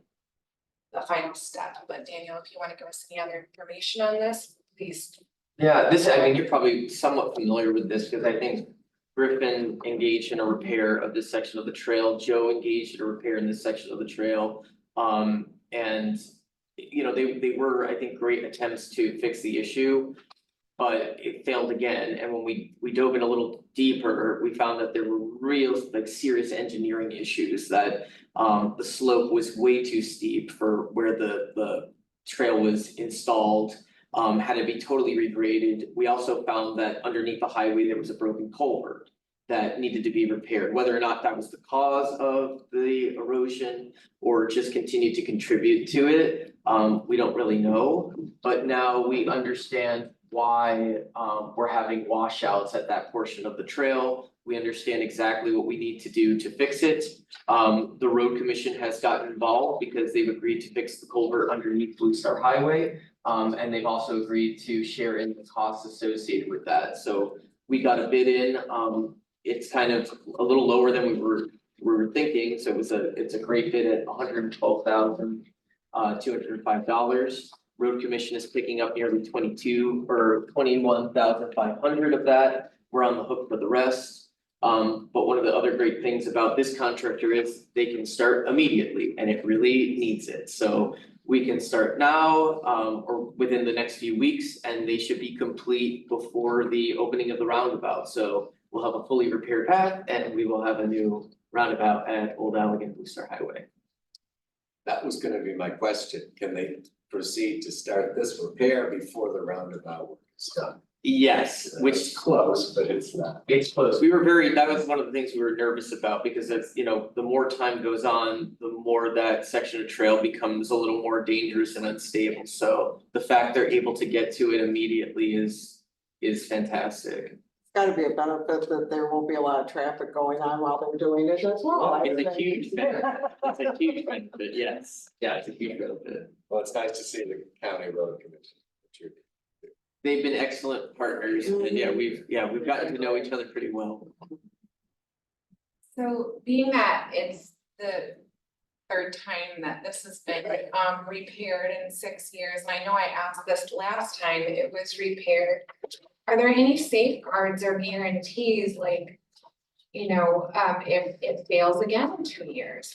step. But Daniel, if you want to give us any other information on this, please. Yeah, I mean, you're probably somewhat familiar with this because I think Griffin engaged in a repair of this section of the trail. Joe engaged in a repair in this section of the trail. And they were, I think, great attempts to fix the issue, but it failed again. And when we dove in a little deeper, we found that there were real, like, serious engineering issues, that the slope was way too steep for where the trail was installed. Had to be totally regraded. We also found that underneath the highway, there was a broken culvert that needed to be repaired. Whether or not that was the cause of the erosion or just continued to contribute to it, we don't really know. But now we understand why we're having washouts at that portion of the trail. We understand exactly what we need to do to fix it. The road commission has gotten involved because they've agreed to fix the culvert underneath Blue Star Highway. And they've also agreed to share in the costs associated with that. So we got a bid in. It's kind of a little lower than we were thinking. So it's a great bid at $112,205. Road commission is picking up nearly 21,500 of that. We're on the hook for the rest. But one of the other great things about this contractor is they can start immediately, and it really needs it. So we can start now, or within the next few weeks, and they should be complete before the opening of the roundabout. So we'll have a fully repaired path, and we will have a new roundabout at Old Allegan Blue Star Highway. That was gonna be my question. Can they proceed to start this repair before the roundabout is done? Yes, which It's close, but it's not. it's close. That was one of the things we were nervous about, because it's, the more time goes on, the more that section of trail becomes a little more dangerous and unstable. So the fact they're able to get to it immediately is fantastic. It's gotta be a benefit that there won't be a lot of traffic going on while they're doing it as well. It's a huge benefit. It's a huge benefit, yes. Yeah, it's a huge benefit. Well, it's nice to see the county road commission. They've been excellent partners, and we've gotten to know each other pretty well. So being that it's the 3rd time that this has been repaired in 6 years, and I know I asked this last time it was repaired. Are there any safeguards or guarantees, like, if it fails again in 2 years?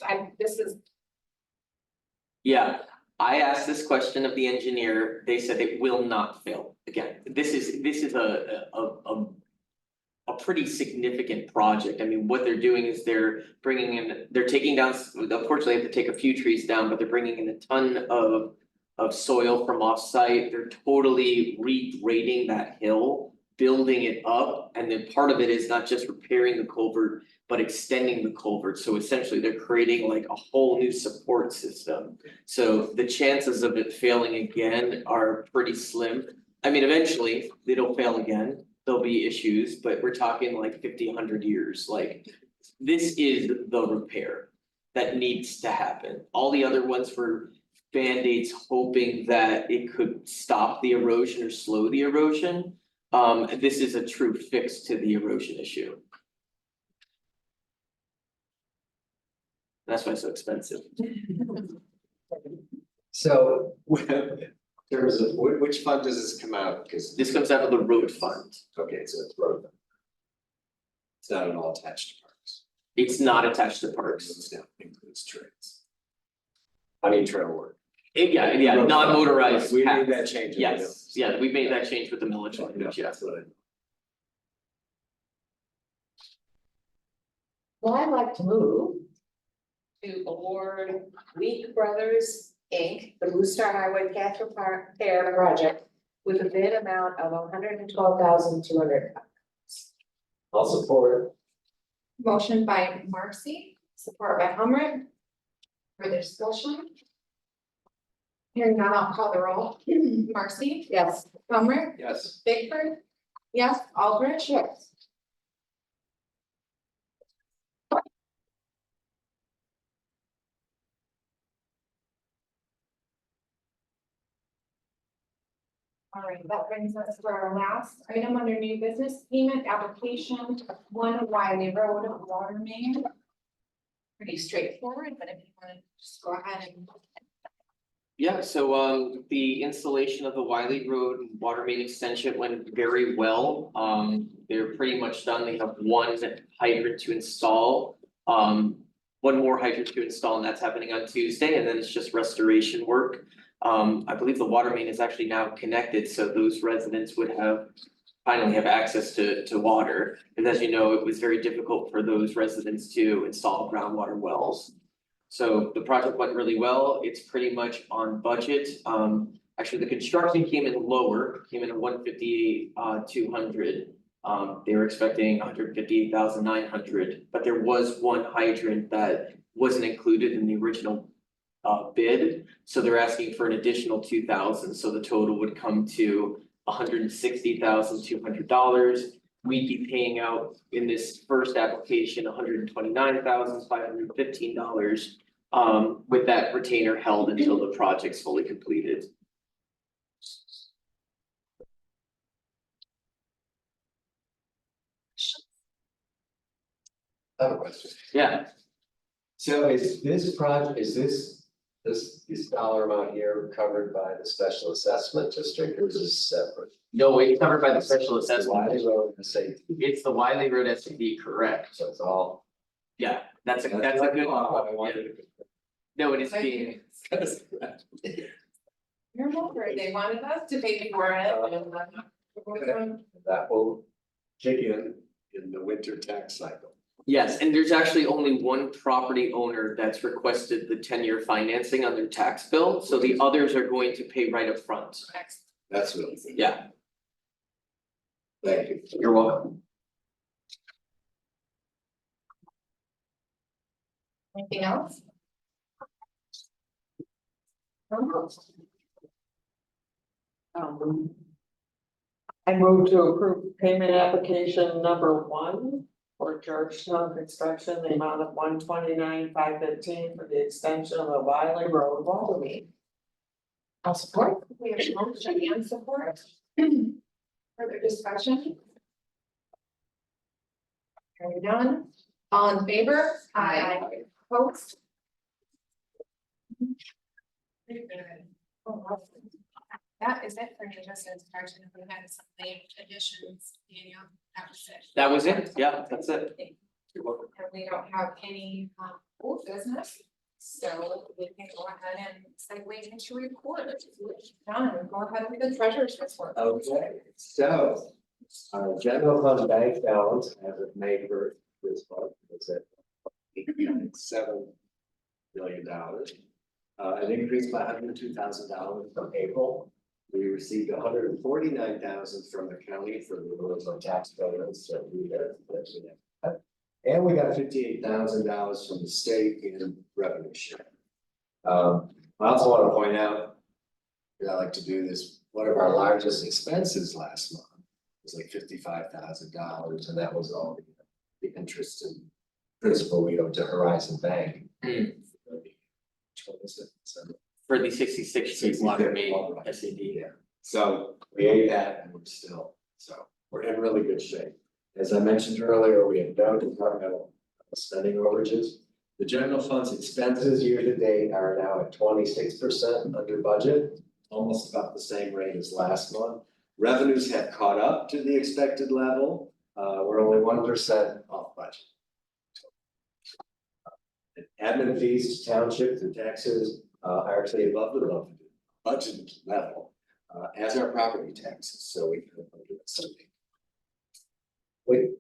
Yeah, I asked this question of the engineer. They said it will not fail again. This is a pretty significant project. I mean, what they're doing is they're taking down, unfortunately, they have to take a few trees down, but they're bringing in a ton of soil from offsite. They're totally regrading that hill, building it up, and then part of it is not just repairing the culvert, but extending the culvert. So essentially, they're creating like a whole new support system. So the chances of it failing again are pretty slim. I mean, eventually, it'll fail again. There'll be issues, but we're talking like 50, 100 years. Like, this is the repair. that needs to happen. All the other ones were Band-Aids hoping that it could stop the erosion or slow the erosion. And this is a true fix to the erosion issue. That's why it's so expensive. So, in terms of, which fund does this come out? Because, This comes out of the road fund. okay, so it's road. It's not at all attached to parks. It's not attached to parks. It's not includes trails. I mean, trail work. Yeah, Road non-motorized. fund. We made paths. that change. Yes, yeah, we made that change with the millage Yeah, language, yeah. that's what I. Well, I'd like to move to award Leak Brothers, Inc., the Blue Star Highway Capital Repair Project with a bid amount of $112,200. I'll support. Motion by Marcy, support by Humrick. Further discussion? Hearing none, I'll call the roll. Marcy, Yes. Humrick, Yes. Bickford, yes, Aldrich. Yes. All right, that brings us to our last item under new business payment application, 1 Wiley Road, water main. Pretty straightforward, but if you want to just go ahead and. Yeah, so the installation of the Wiley Road water main extension went very well. They're pretty much done. They have one hydrant to install. One more hydrant to install, and that's happening on Tuesday, and then it's just restoration work. I believe the water main is actually now connected, so those residents would finally have access to water. And as you know, it was very difficult for those residents to install groundwater wells. So the project went really well. It's pretty much on budget. Actually, the construction came in lower, came in at 158,200. They were expecting 158,900, but there was one hydrant that wasn't included in the original bid. So they're asking for an additional 2,000. So the total would come to $160,200. We'd be paying out in this first application, $129,515, with that retainer held until the project's fully completed. I have a question. Yeah, So is this project, this dollar amount here covered by the special assessment district, or is this separate? no, it's covered by the special The assessment. Wiley Road and safety, It's the Wiley Road SUV, correct? so it's all. Yeah, that's a good, I wanted to. no, it is being, Remember, they wanted us to pay for it and. That will kick in the winter tax cycle. yes, and there's actually only one property owner that's requested the 10-year financing on their tax bill, so the others are going to pay right up front. That's really, Yeah, thank you. you're welcome. Anything else? I move to approve payment application number 1 for Georgetown Construction, the amount of $129,515 for the extension of the Wiley Road water main. I'll support. We have a motion and support. Further discussion? Hearing none. All in favor? Aye. Opposed? Very good. Oh, wow. That is it for new business. Carson, if we had some late additions, Daniel, that was it. That was it, yeah, that's it. You're welcome. And we don't have any old business, so we can go ahead and segue into report. John, go ahead with the treasurer's report. Okay, so our general fund bank balance as of May 1st this month was at $8.7 billion. An increase by $102,000 from April. We received $149,000 from the county for the rules on tax payments that we have. And we got $58,000 from the state in revenue share. I also want to point out, I like to do this, one of our largest expenses last month was like $55,000, and that was all the interest and principal we owed to Horizon Bank. For the 66 street water main 66, SAD. Yeah, so we ate that and we're still, so we're in really good shape. As I mentioned earlier, we have no departmental spending overages. The general fund's expenses year to date are now at 26% under budget, almost about the same rate as last month. Revenues have caught up to the expected level. We're only 1% off budget. Admin fees to townships and taxes are actually above the budget level, as are property taxes, so we can do something. We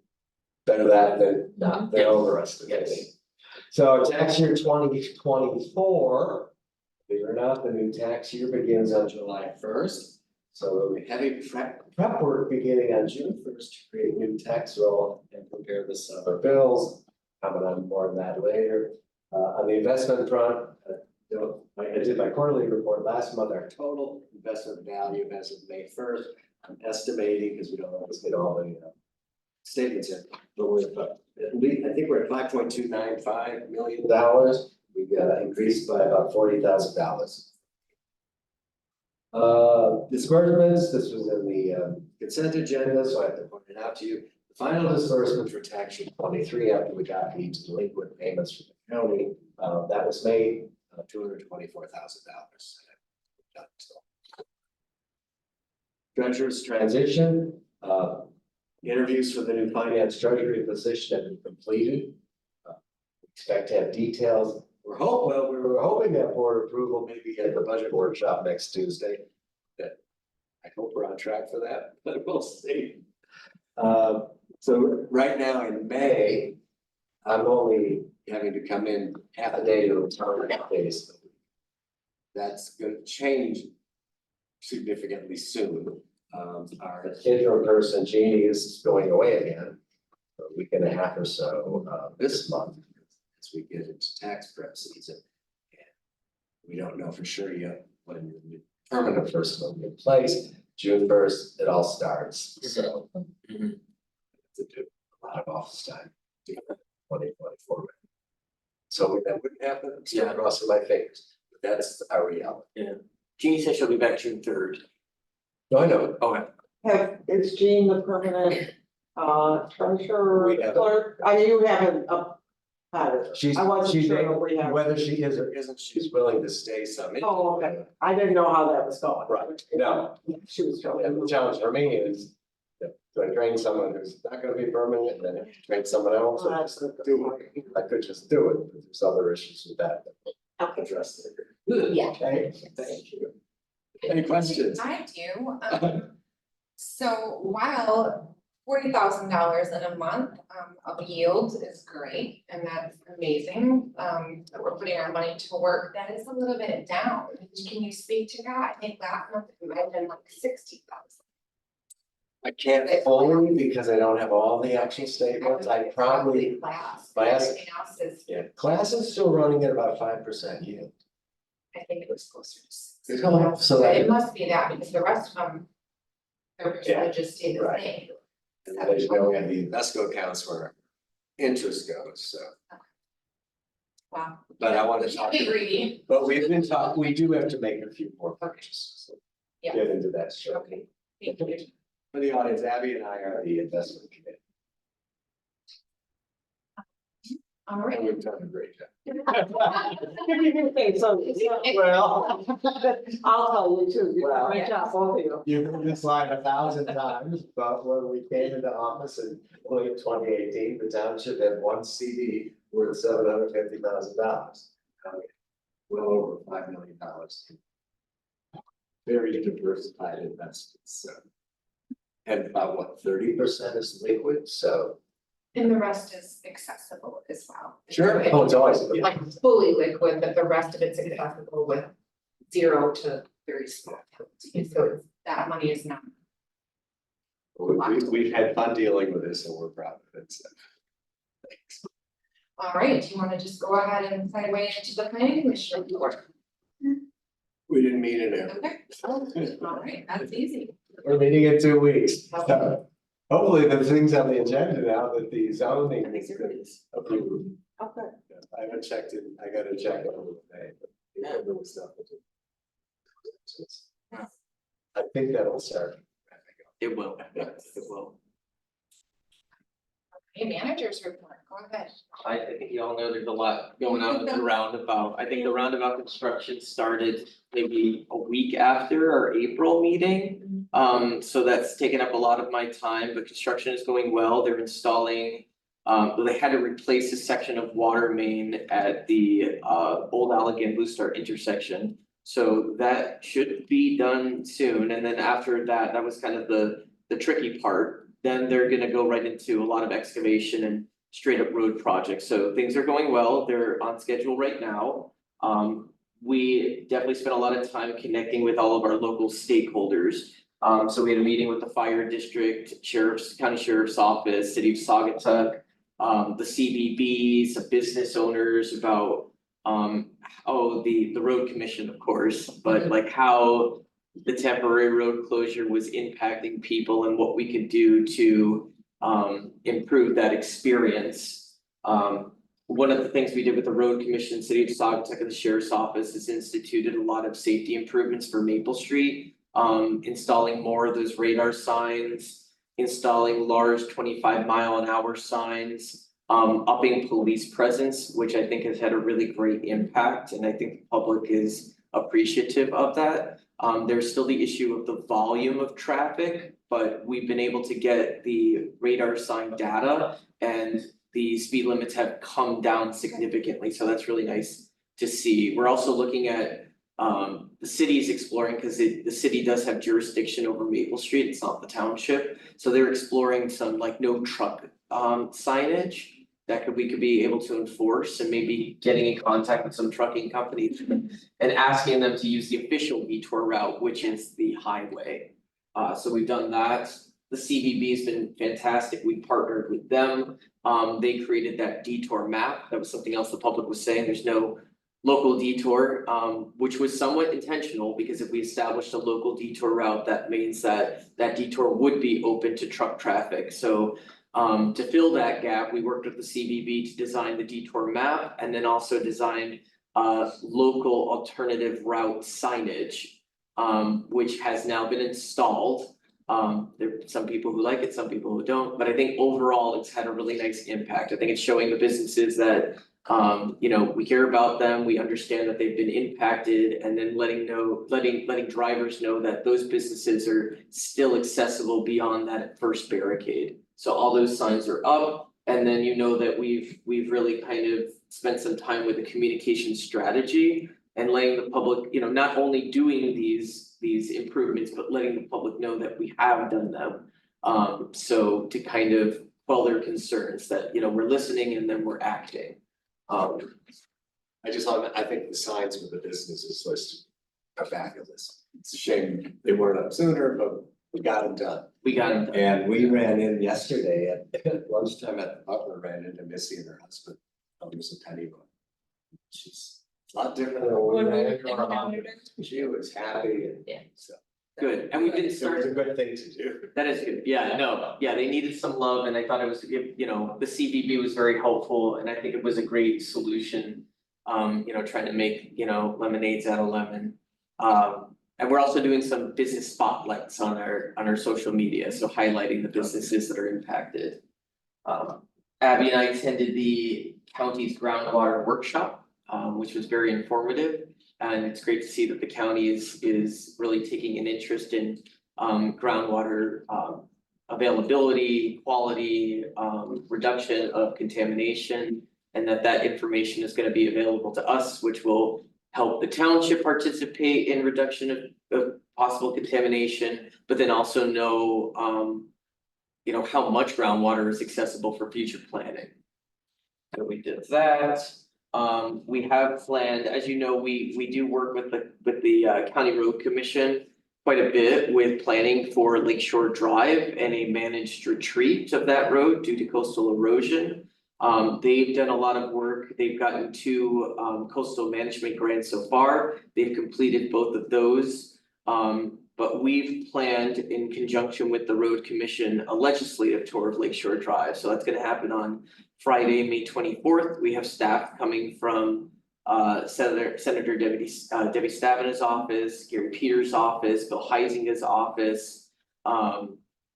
better that than not, than overestimating. So tax year 2024, believe it or not, the new tax year begins on July 1st. So we'll be heavy prep work beginning on June 1st to create new tax roll and prepare the summer bills. Comment on more on that later. On the investment front, I did my quarterly report last month. Our total investment value as of May 1st, I'm estimating, because we don't always get all the statements in, but we're at least, I think we're at $5.295 million. We got increased by about $40,000. Disbursements, this was in the consent agenda, so I have to point it out to you. The final disbursement for tax year 23 after we got the delinquent payments from the county, that was made $224,000. Treasurer's transition, interviews for the new finance treasury position have been completed. Expect to have details. We were hoping to have board approval maybe at the budget workshop next Tuesday. That I hope we're on track for that, but we'll see. So right now in May, I'm only having to come in half a day to the town days. That's gonna change significantly soon. Our interim person, Jeannie, is going away again for a week and a half or so this month as we get into tax prep season. And we don't know for sure yet when the permanent person will be in place. June 1st, it all starts. So to do a lot of office time. 2024. So that wouldn't happen. I'm still crossing my fingers, but that's our reality. Yeah. Jeannie said she'll be back June 3rd. No, I know. Okay. Is Jean the permanent, treasurer, We have- clerk? You haven't She's, I wasn't she's, sure if we have. whether she is or isn't, she's willing to stay some. Oh, okay. I didn't know how that was going. Right, no. She was And going. the challenge for me is, do I train someone who's not gonna be permanent, and then train someone else, or just do it? I could just do it, but there's other issues with that. Okay. Address later. Yeah. Okay, thank you. Any questions? I do, so while $40,000 in a month of yield is great, and that's amazing, that we're putting our money to work, that is a little bit down. Can you speak to that? I think last month it might have been like 60,000. I can't fully because I don't have all the actual statements. I probably, Class, class- everything else is, yeah, class is still running at about 5% yield. I think it was closer to 60. So But that, it must be that, because the rest of them, their percentages stay the right. same. and as you know, we have the Invesco accounts where interest goes, so. Wow. But I want to talk, Be greedy. but we've been talking, we do have to make a few more purchases. So Yeah. get into that shortly. Okay, thank you. For the audience, Abby and I are the investment committee, All and right. we've done a great job. Okay, so, well, I'll tell you too, you did a great job, both of you. You've heard this line 1,000 times, but when we came into office in late 2018, the township had one CD worth $750,000. Well over $5 million. Very diversified investments, so. And about what, 30% is liquid, so. And the rest is accessible as well. Oh, it's always. Like fully liquid, but the rest of it's accessible with 0 to very small penalties. So it's, that money is not. We've had fun dealing with this, and we're proud of it, so. Thanks. All right, do you want to just go ahead and segue into the planning commission report? We didn't meet in there. Okay, all right, that's easy. We're meeting in 2 weeks. Hopefully the things on the agenda now that the zoning is approved. Okay. I haven't checked it, I gotta check it over today, but yeah, there was stuff. I think that'll start. It will, it will. Hey, managers report, go ahead. I think you all know there's a lot going on with the roundabout. I think the roundabout construction started maybe a week after our April meeting. So that's taken up a lot of my time, but construction is going well. They're installing. They had to replace a section of water main at the old Allegan Blue Star intersection. So that should be done soon. And then after that, that was kind of the tricky part. Then they're gonna go right into a lot of excavation and straight up road projects. So things are going well. They're on schedule right now. We definitely spent a lot of time connecting with all of our local stakeholders. So we had a meeting with the fire district, county sheriff's office, city of Saugatuck, the CBB, some business owners about, the road commission, of course, but like how the temporary road closure was impacting people and what we could do to improve that experience. One of the things we did with the road commission, city of Saugatuck and the sheriff's office is instituted a lot of safety improvements for Maple Street. Installing more of those radar signs, installing large 25-mile-an-hour signs, upping police presence, which I think has had a really great impact, and I think the public is appreciative of that. There's still the issue of the volume of traffic, but we've been able to get the radar sign data and the speed limits have come down significantly, so that's really nice to see. We're also looking at the city is exploring, because the city does have jurisdiction over Maple Street, it's not the township. So they're exploring some like no truck signage that we could be able to enforce, and maybe getting in contact with some trucking companies and asking them to use the official detour route, which is the highway. So we've done that. The CBB has been fantastic. We partnered with them. They created that detour map. That was something else the public was saying. There's no local detour, which was somewhat intentional, because if we established a local detour route, that means that that detour would be open to truck traffic. So to fill that gap, we worked with the CBB to design the detour map, and then also designed local alternative route signage, which has now been installed. There are some people who like it, some people who don't, but I think overall it's had a really nice impact. I think it's showing the businesses that we care about them, we understand that they've been impacted, and then letting drivers know that those businesses are still accessible beyond that first barricade. So all those signs are up, and then that we've really kind of spent some time with a communication strategy and letting the public, not only doing these improvements, but letting the public know that we have done them. So to kind of quell their concerns that, we're listening and then we're acting. I think the signs for the businesses listed are fabulous. It's a shame they weren't up sooner, but we got them done. And we ran in yesterday at lunchtime at the Butler, ran into Missy and her husband. It was a penny one. She's a lot different than when we ran into her home. She was happy and so. Good, and we didn't It start. was a good thing to do. That is good, they needed some love, and I thought it was, the CBB was very helpful, and I think it was a great solution. Trying to make, lemonades out of lemon. And we're also doing some business spotlights on our social media, so highlighting the businesses that are impacted. Abby and I attended the county's groundwater workshop, which was very informative. And it's great to see that the county is really taking an interest in groundwater availability, quality, reduction of contamination, and that information is going to be available to us, which will help the township participate in reduction of possible contamination, but then also know how much groundwater is accessible for future planning. So we did that. We have planned, as you know, we do work with the County Road Commission quite a bit with planning for Lakeshore Drive and a managed retreat of that road due to coastal erosion. They've done a lot of work. They've gotten 2 coastal management grants so far. They've completed both of those. but we've planned in conjunction with the road commission, a legislative tour of Lakeshore Drive. So that's gonna happen on Friday, May 24th. We have staff coming from Senator Debbie Stavena's office, Gary Peters' office, Bill Heisinga's office.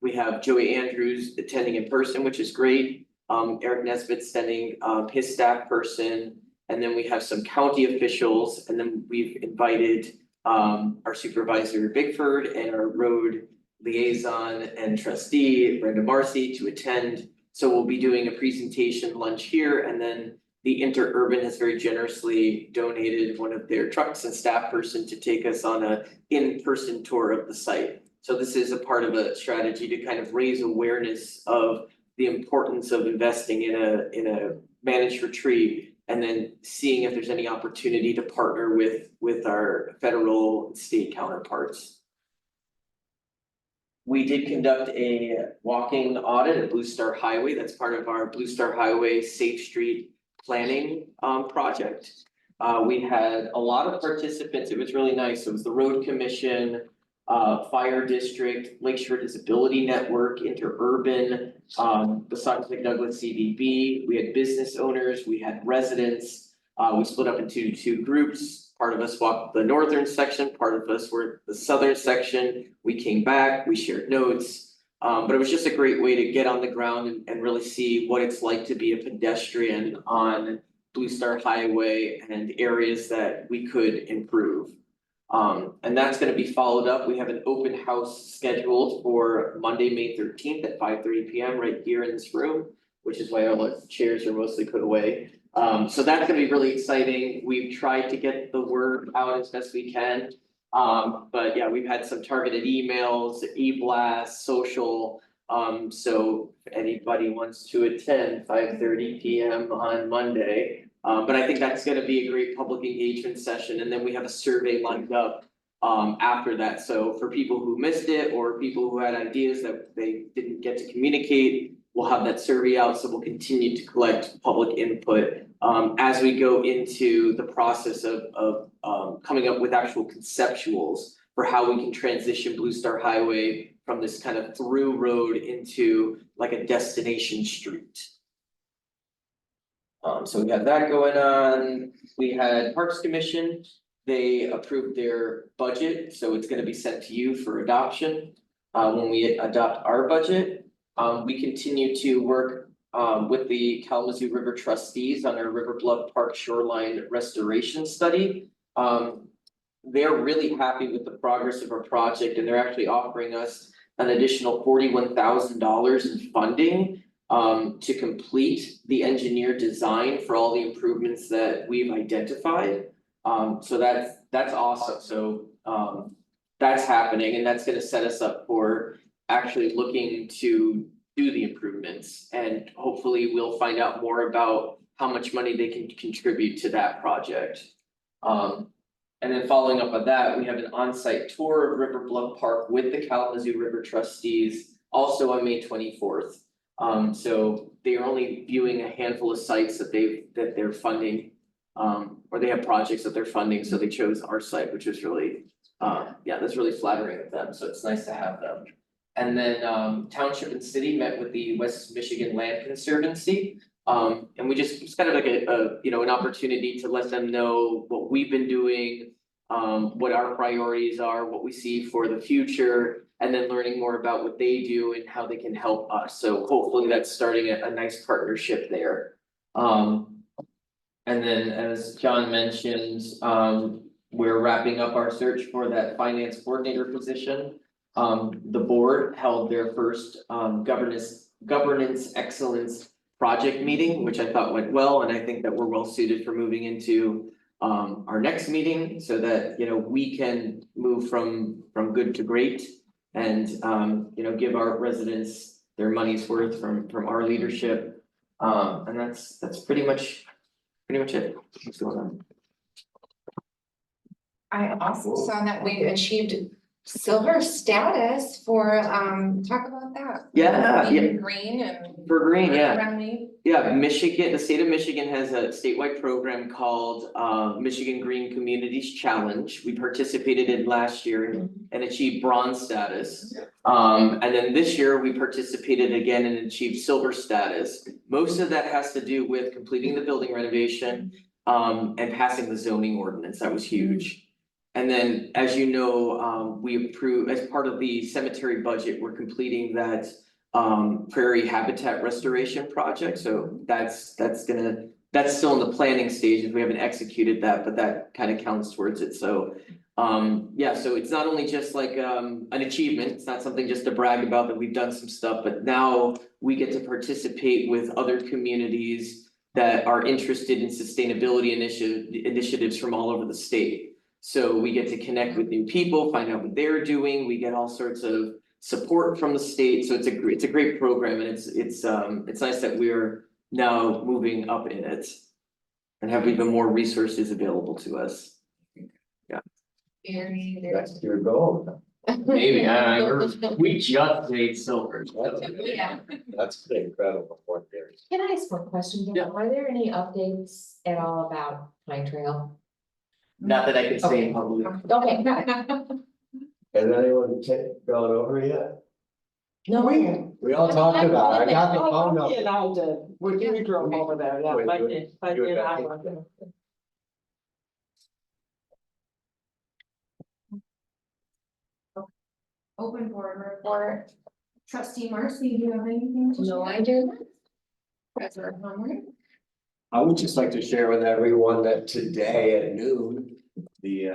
We have Joey Andrews attending in person, which is great. Eric Nesbitt sending his staff person. And then we have some county officials, and then we've invited our supervisor Bigford and our road liaison and trustee Brenda Marcy to attend. So we'll be doing a presentation lunch here, and then the Interurban has very generously donated one of their trucks and staff person to take us on a in-person tour of the site. So this is a part of a strategy to kind of raise awareness of the importance of investing in a managed retreat, and then seeing if there's any opportunity to partner with our federal and state counterparts. We did conduct a walking audit at Blue Star Highway. That's part of our Blue Star Highway Safe Street planning project. We had a lot of participants. It was really nice. It was the road commission, fire district, Lakeshore Disability Network, Interurban, the Saugatuck Douglas CDB. We had business owners, we had residents. We split up into two groups. Part of us walked the northern section, part of us were the southern section. We came back, we shared notes. But it was just a great way to get on the ground and really see what it's like to be a pedestrian on Blue Star Highway and areas that we could improve. And that's gonna be followed up. We have an open house scheduled for Monday, May 13th at 5:30 p.m. right here in this room, which is why all the chairs are mostly put away. So that's gonna be really exciting. We've tried to get the word out as best we can. But yeah, we've had some targeted emails, e-blasts, social. So if anybody wants to attend 5:30 p.m. on Monday. But I think that's gonna be a great public engagement session, and then we have a survey lined up after that. So for people who missed it or people who had ideas that they didn't get to communicate, we'll have that survey out, so we'll continue to collect public input as we go into the process of coming up with actual conceptuals for how we can transition Blue Star Highway from this kind of through road into like a destination street. So we have that going on. We had Parks Commission, they approved their budget, so it's gonna be sent to you for adoption. When we adopt our budget, we continue to work with the Kalamazoo River trustees on our River Bluff Park shoreline restoration study. They're really happy with the progress of our project, and they're actually offering us an additional $41,000 in funding to complete the engineer design for all the improvements that we've identified. So that's awesome. So that's happening, and that's gonna set us up for actually looking to do the improvements, and hopefully we'll find out more about how much money they can contribute to that project. And then following up on that, we have an on-site tour of River Bluff Park with the Kalamazoo River trustees, also on May 24th. So they are only viewing a handful of sites that they're funding, or they have projects that they're funding, so they chose our site, which is really, that's really flattering of them, so it's nice to have them. And then Township and City met with the West Michigan Land Conservancy. And we just, it's kind of like an opportunity to let them know what we've been doing, what our priorities are, what we see for the future, and then learning more about what they do and how they can help us. So hopefully that's starting a nice partnership there. And then as John mentioned, we're wrapping up our search for that finance coordinator position. The board held their first governance excellence project meeting, which I thought went well, and I think that we're well suited for moving into our next meeting, so that we can move from good to great, and give our residents their money's worth from our leadership. And that's pretty much it. What's going on? I also saw that we achieved silver status for, talk about that. Yeah, Being green and. For green, yeah. Friendly. Yeah, Michigan, the state of Michigan has a statewide program called Michigan Green Communities Challenge. We participated in last year and achieved bronze status. And then this year we participated again and achieved silver status. Most of that has to do with completing the building renovation and passing the zoning ordinance. That was huge. And then, as you know, we approved, as part of the cemetery budget, we're completing that prairie habitat restoration project, so that's still in the planning stages, we haven't executed that, but that kind of counts towards it, so. Yeah, so it's not only just like an achievement, it's not something just to brag about that we've done some stuff, but now we get to participate with other communities that are interested in sustainability initiatives from all over the state. So we get to connect with new people, find out what they're doing, we get all sorts of support from the state, so it's a great program, and it's nice that we're now moving up in it. And have even more resources available to us. That's your goal. Maybe, we just made silver. Yeah. That's pretty incredible work there. Can I ask one question? Yeah. Are there any updates at all about Pine Trail? Not that I can say in public. Okay. Has anyone gone over yet? No. We all talked about it. I got the phone Becky and number. I did, when you drove over there, yeah, Wait, Becky you and I Becky? went there. Open board report. Trustee Marcy, do you have anything to share? No, I do. Treasurer Homework. I would just like to share with everyone that today at noon, the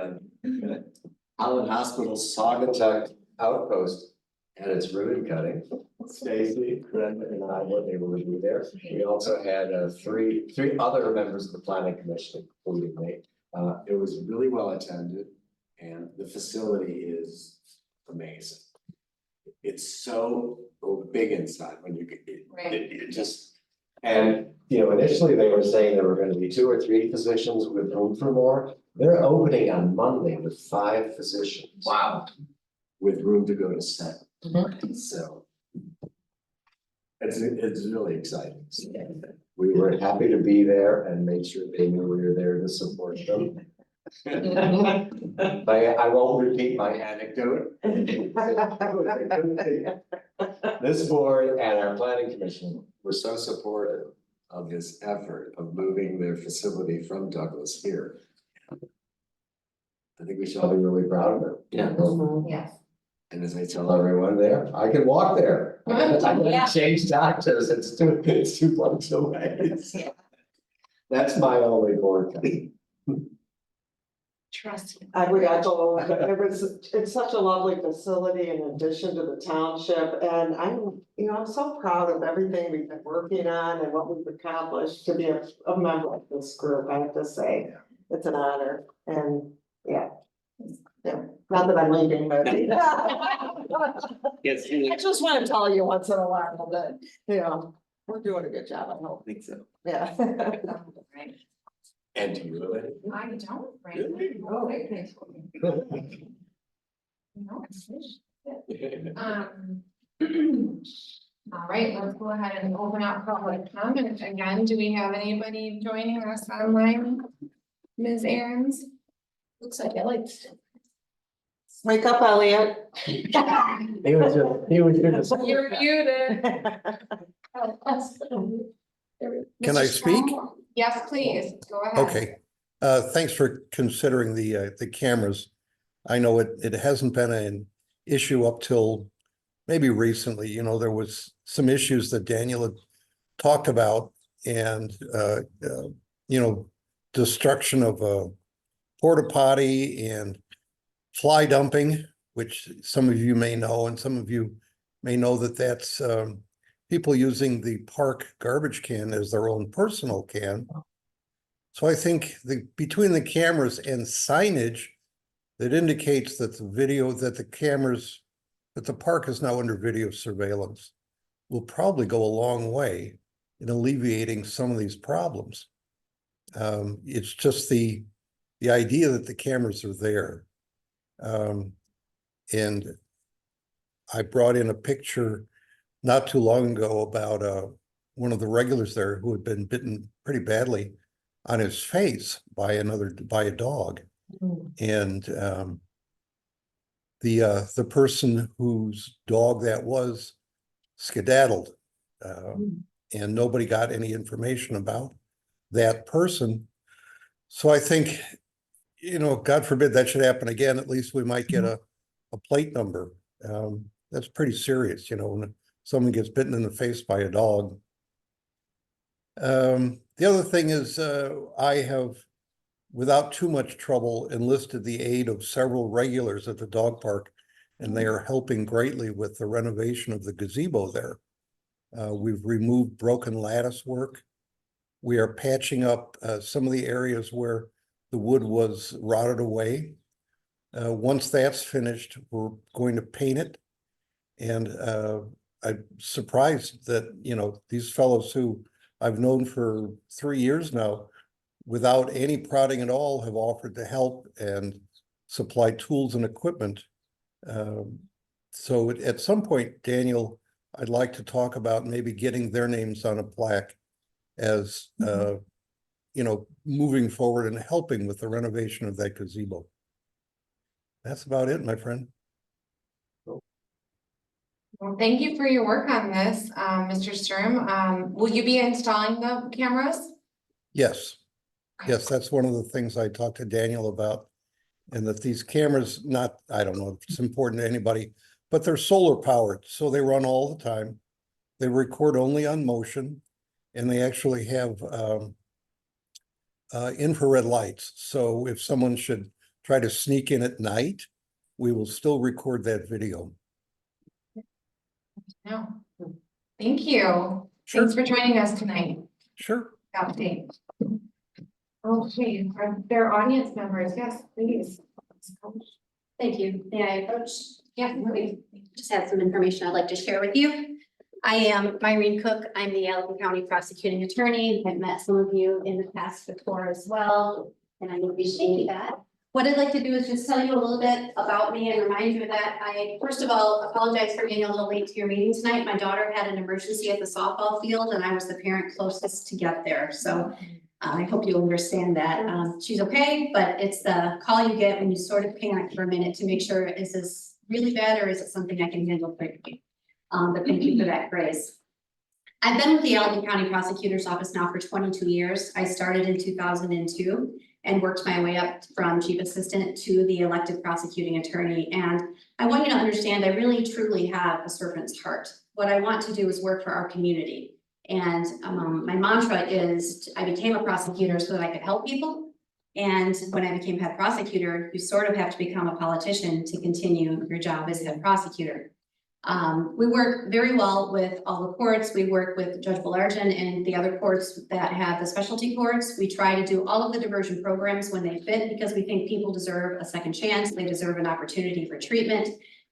Allen Hospital Saugatuck Outpost had its ribbon cutting. Stacy, Brenda, and I were able to be there. We also had three other members of the planning commission, including me. It was really well attended, and the facility is amazing. It's so big inside when you get it just, and you know, initially they were saying there were going to be 2 or 3 physicians with room for more. They're opening on Monday with 5 physicians. Wow. With room to go to 7. So. It's really exciting. So, we were happy to be there and made sure they knew we were there to support them. I won't repeat my anecdote. This board and our planning commission were so supportive of this effort of moving their facility from Douglas here. I think we should all be really proud of them. Yeah. Yes. And as I tell everyone there, I can walk there. I Yeah. gotta change doctors, it's 2 blocks away. Yeah. That's my only board thing. Trust me. I would echo, it's such a lovely facility in addition to the township, and I'm so proud of everything we've been working on and what we've accomplished to be a member of this group, I have to say. It's an honor, and yeah. Yeah, not that I'm leaving, but. Yes, I just want to tell you once in a while that, we're doing a good job, I hope, I think so. yeah. Right. And do you really? I don't, right? Really? Oh. No, it's all right, let's go ahead and open up public comment again. Do we have anybody joining us online? Ms. Aaron's? Looks like Alex. Wake up, Elliot. He was just. You're muted. Can I speak? Yes, please, go ahead. Okay, thanks for considering the cameras. I know it hasn't been an issue up till maybe recently, there was some issues that Daniel had talked about and, destruction of a porta potty and fly dumping, which some of you may know, and some of you may know that that's people using the park garbage can as their own personal can. So I think between the cameras and signage that indicates that the park is now under video surveillance will probably go a long way in alleviating some of these problems. It's just the idea that the cameras are there. And I brought in a picture not too long ago about one of the regulars there who had been bitten pretty badly on his face by a dog. And the person whose dog that was skedaddled. And nobody got any information about that person. So I think, God forbid that should happen again, at least we might get a plate number. That's pretty serious, when someone gets bitten in the face by a dog. The other thing is, I have, without too much trouble, enlisted the aid of several regulars at the dog park, and they are helping greatly with the renovation of the gazebo there. We've removed broken lattice work. We are patching up some of the areas where the wood was rotted away. Once that's finished, we're going to paint it. And I'm surprised that, these fellows who I've known for 3 years now, without any prodding at all, have offered to help and supply tools and equipment. So at some point, Daniel, I'd like to talk about maybe getting their names on a plaque as, moving forward and helping with the renovation of that gazebo. That's about it, my friend. Well, thank you for your work on this, Mr. Sturm. Will you be installing the cameras? Yes. Yes, that's one of the things I talked to Daniel about. And that these cameras, I don't know if it's important to anybody, but they're solar powered, so they run all the time. They record only on motion, and they actually have infrared lights. So if someone should try to sneak in at night, we will still record that video. No. Thank you. Sure. Thanks for joining us tonight. Sure. Update. Okay, are there audience members? Yes, please. Thank you. May I approach? Yeah, please. Just have some information I'd like to share with you. I am Myrene Cook. I'm the Allegan County Prosecuting Attorney. I've met some of you in the past before as well, and I appreciate that. What I'd like to do is just tell you a little bit about me and remind you that I, first of all, apologize for being a little late to your meeting tonight. My daughter had an emergency at the softball field and I was the parent closest to get there. So I hope you'll understand that. She's okay, but it's the call you get when you sort of panic for a minute to make sure, is this really bad or is it something I can handle quickly? But thank you for that grace. I've been with the Allegan County Prosecutor's Office now for 22 years. I started in 2002 and worked my way up from chief assistant to the elected prosecuting attorney. And I want you to understand, I really truly have a servant's heart. What I want to do is work for our community. And my mantra is, I became a prosecutor so that I could help people. And when I became head prosecutor, you sort of have to become a politician to continue your job as head prosecutor. We work very well with all the courts. We work with Judge Belargin and the other courts that have the specialty courts. We try to do all of the diversion programs when they fit because we think people deserve a second chance. They deserve an opportunity for treatment.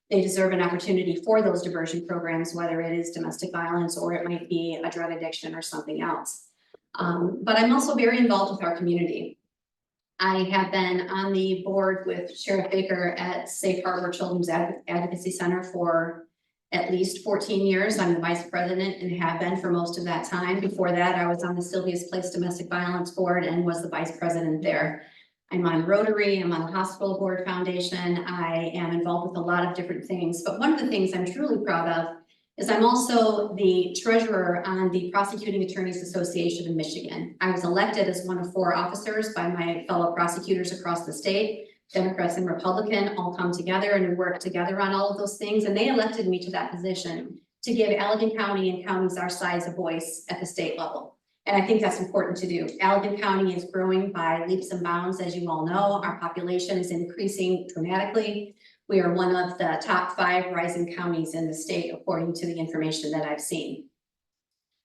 They deserve an opportunity for those diversion programs, whether it is domestic violence or it might be a drug addiction or something else. But I'm also very involved with our community. I have been on the board with Sheriff Baker at Safe Harbor Children's Advocacy Center for at least 14 years. I'm the vice president and have been for most of that time. Before that, I was on the Sylvia's Place Domestic Violence Board and was the vice president there. I'm on Rotary, I'm on the Hospital Board Foundation. I am involved with a lot of different things, but one of the things I'm truly proud of is I'm also the treasurer on the Prosecuting Attorneys Association of Michigan. I was elected as one of 4 officers by my fellow prosecutors across the state. Democrats and Republican all come together and we work together on all of those things. And they elected me to that position to give Allegan County and counties our size a voice at the state level. And I think that's important to do. Allegan County is growing by leaps and bounds, as you all know. Our population is increasing dramatically. We are one of the top 5 rising counties in the state, according to the information that I've seen.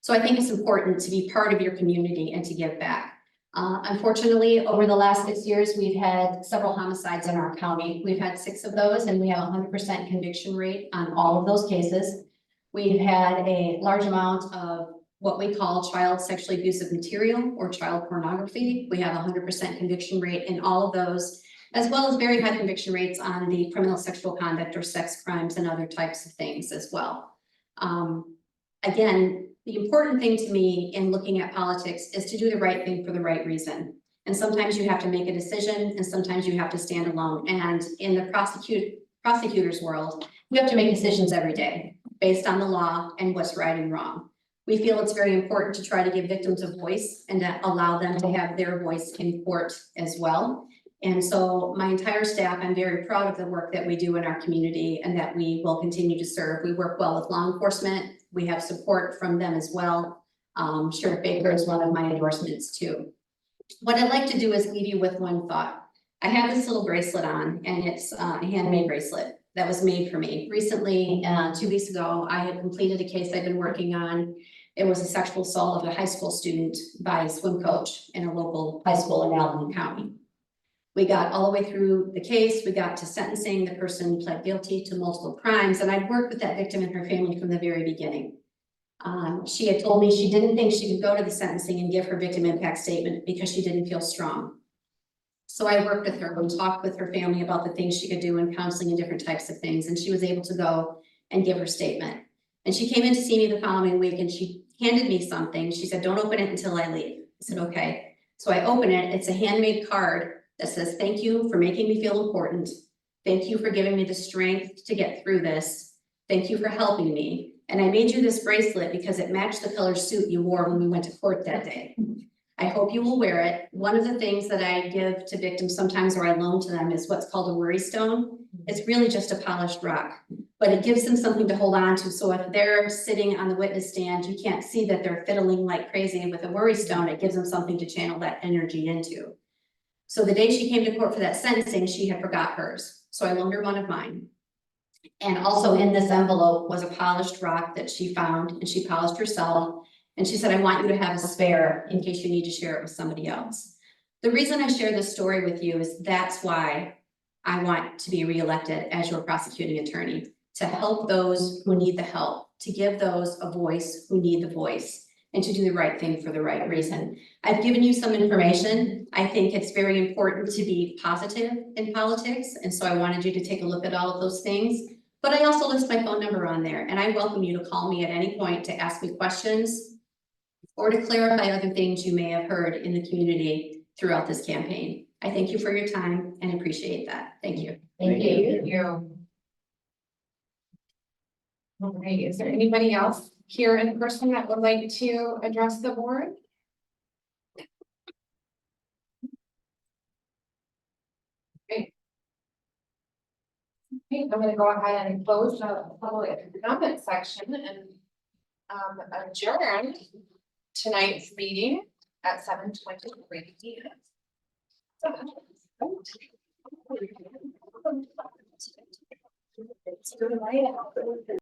So I think it's important to be part of your community and to give back. Unfortunately, over the last 6 years, we've had several homicides in our county. We've had 6 of those and we have a 100% conviction rate on all of those cases. We've had a large amount of what we call child sexually abusive material or child pornography. We have a 100% conviction rate in all of those. as well as very high conviction rates on the criminal sexual conduct or sex crimes and other types of things as well. Again, the important thing to me in looking at politics is to do the right thing for the right reason. And sometimes you have to make a decision and sometimes you have to stand alone. And in the prosecutor's world, we have to make decisions every day based on the law and what's right and wrong. We feel it's very important to try to give victims a voice and to allow them to have their voice in court as well. And so my entire staff, I'm very proud of the work that we do in our community and that we will continue to serve. We work well with law enforcement. We have support from them as well. Sheriff Baker is one of my endorsements too. What I'd like to do is leave you with one thought. I have this little bracelet on and it's a handmade bracelet that was made for me. Recently, 2 weeks ago, I had completed a case I've been working on. It was a sexual assault of a high school student by a swim coach in a local high school in Allen County. We got all the way through the case. We got to sentencing. The person pled guilty to multiple crimes, and I'd worked with that victim and her family from the very beginning. She had told me she didn't think she could go to the sentencing and give her victim impact statement because she didn't feel strong. So I worked with her and talked with her family about the things she could do in counseling and different types of things, and she was able to go and give her statement. And she came in to see me the following week and she handed me something. She said, "Don't open it until I leave." I said, "Okay." So I open it. It's a handmade card that says, "Thank you for making me feel important. Thank you for giving me the strength to get through this. Thank you for helping me. And I made you this bracelet because it matched the color suit you wore when we went to court that day. I hope you will wear it." One of the things that I give to victims sometimes, or I loan to them, is what's called a worry stone. It's really just a polished rock, but it gives them something to hold on to. So if they're sitting on the witness stand, you can't see that they're fiddling like crazy with a worry stone. It gives them something to channel that energy into. So the day she came to court for that sentencing, she had forgot hers. So I loaned her one of mine. And also in this envelope was a polished rock that she found and she polished herself. And she said, "I want you to have a spare in case you need to share it with somebody else." The reason I share this story with you is that's why I want to be reelected as your prosecuting attorney, to help those who need the help, to give those a voice who need the voice, and to do the right thing for the right reason. I've given you some information. I think it's very important to be positive in politics. And so I wanted you to take a look at all of those things. But I also list my phone number on there, and I welcome you to call me at any point to ask me questions or to clarify other things you may have heard in the community throughout this campaign. I thank you for your time and appreciate that. Thank you. Thank you. All right, is there anybody else here in person that would like to address the board? Great. Okay, I'm gonna go ahead and close the public comment section and adjourn tonight's meeting at 7:23 p.m.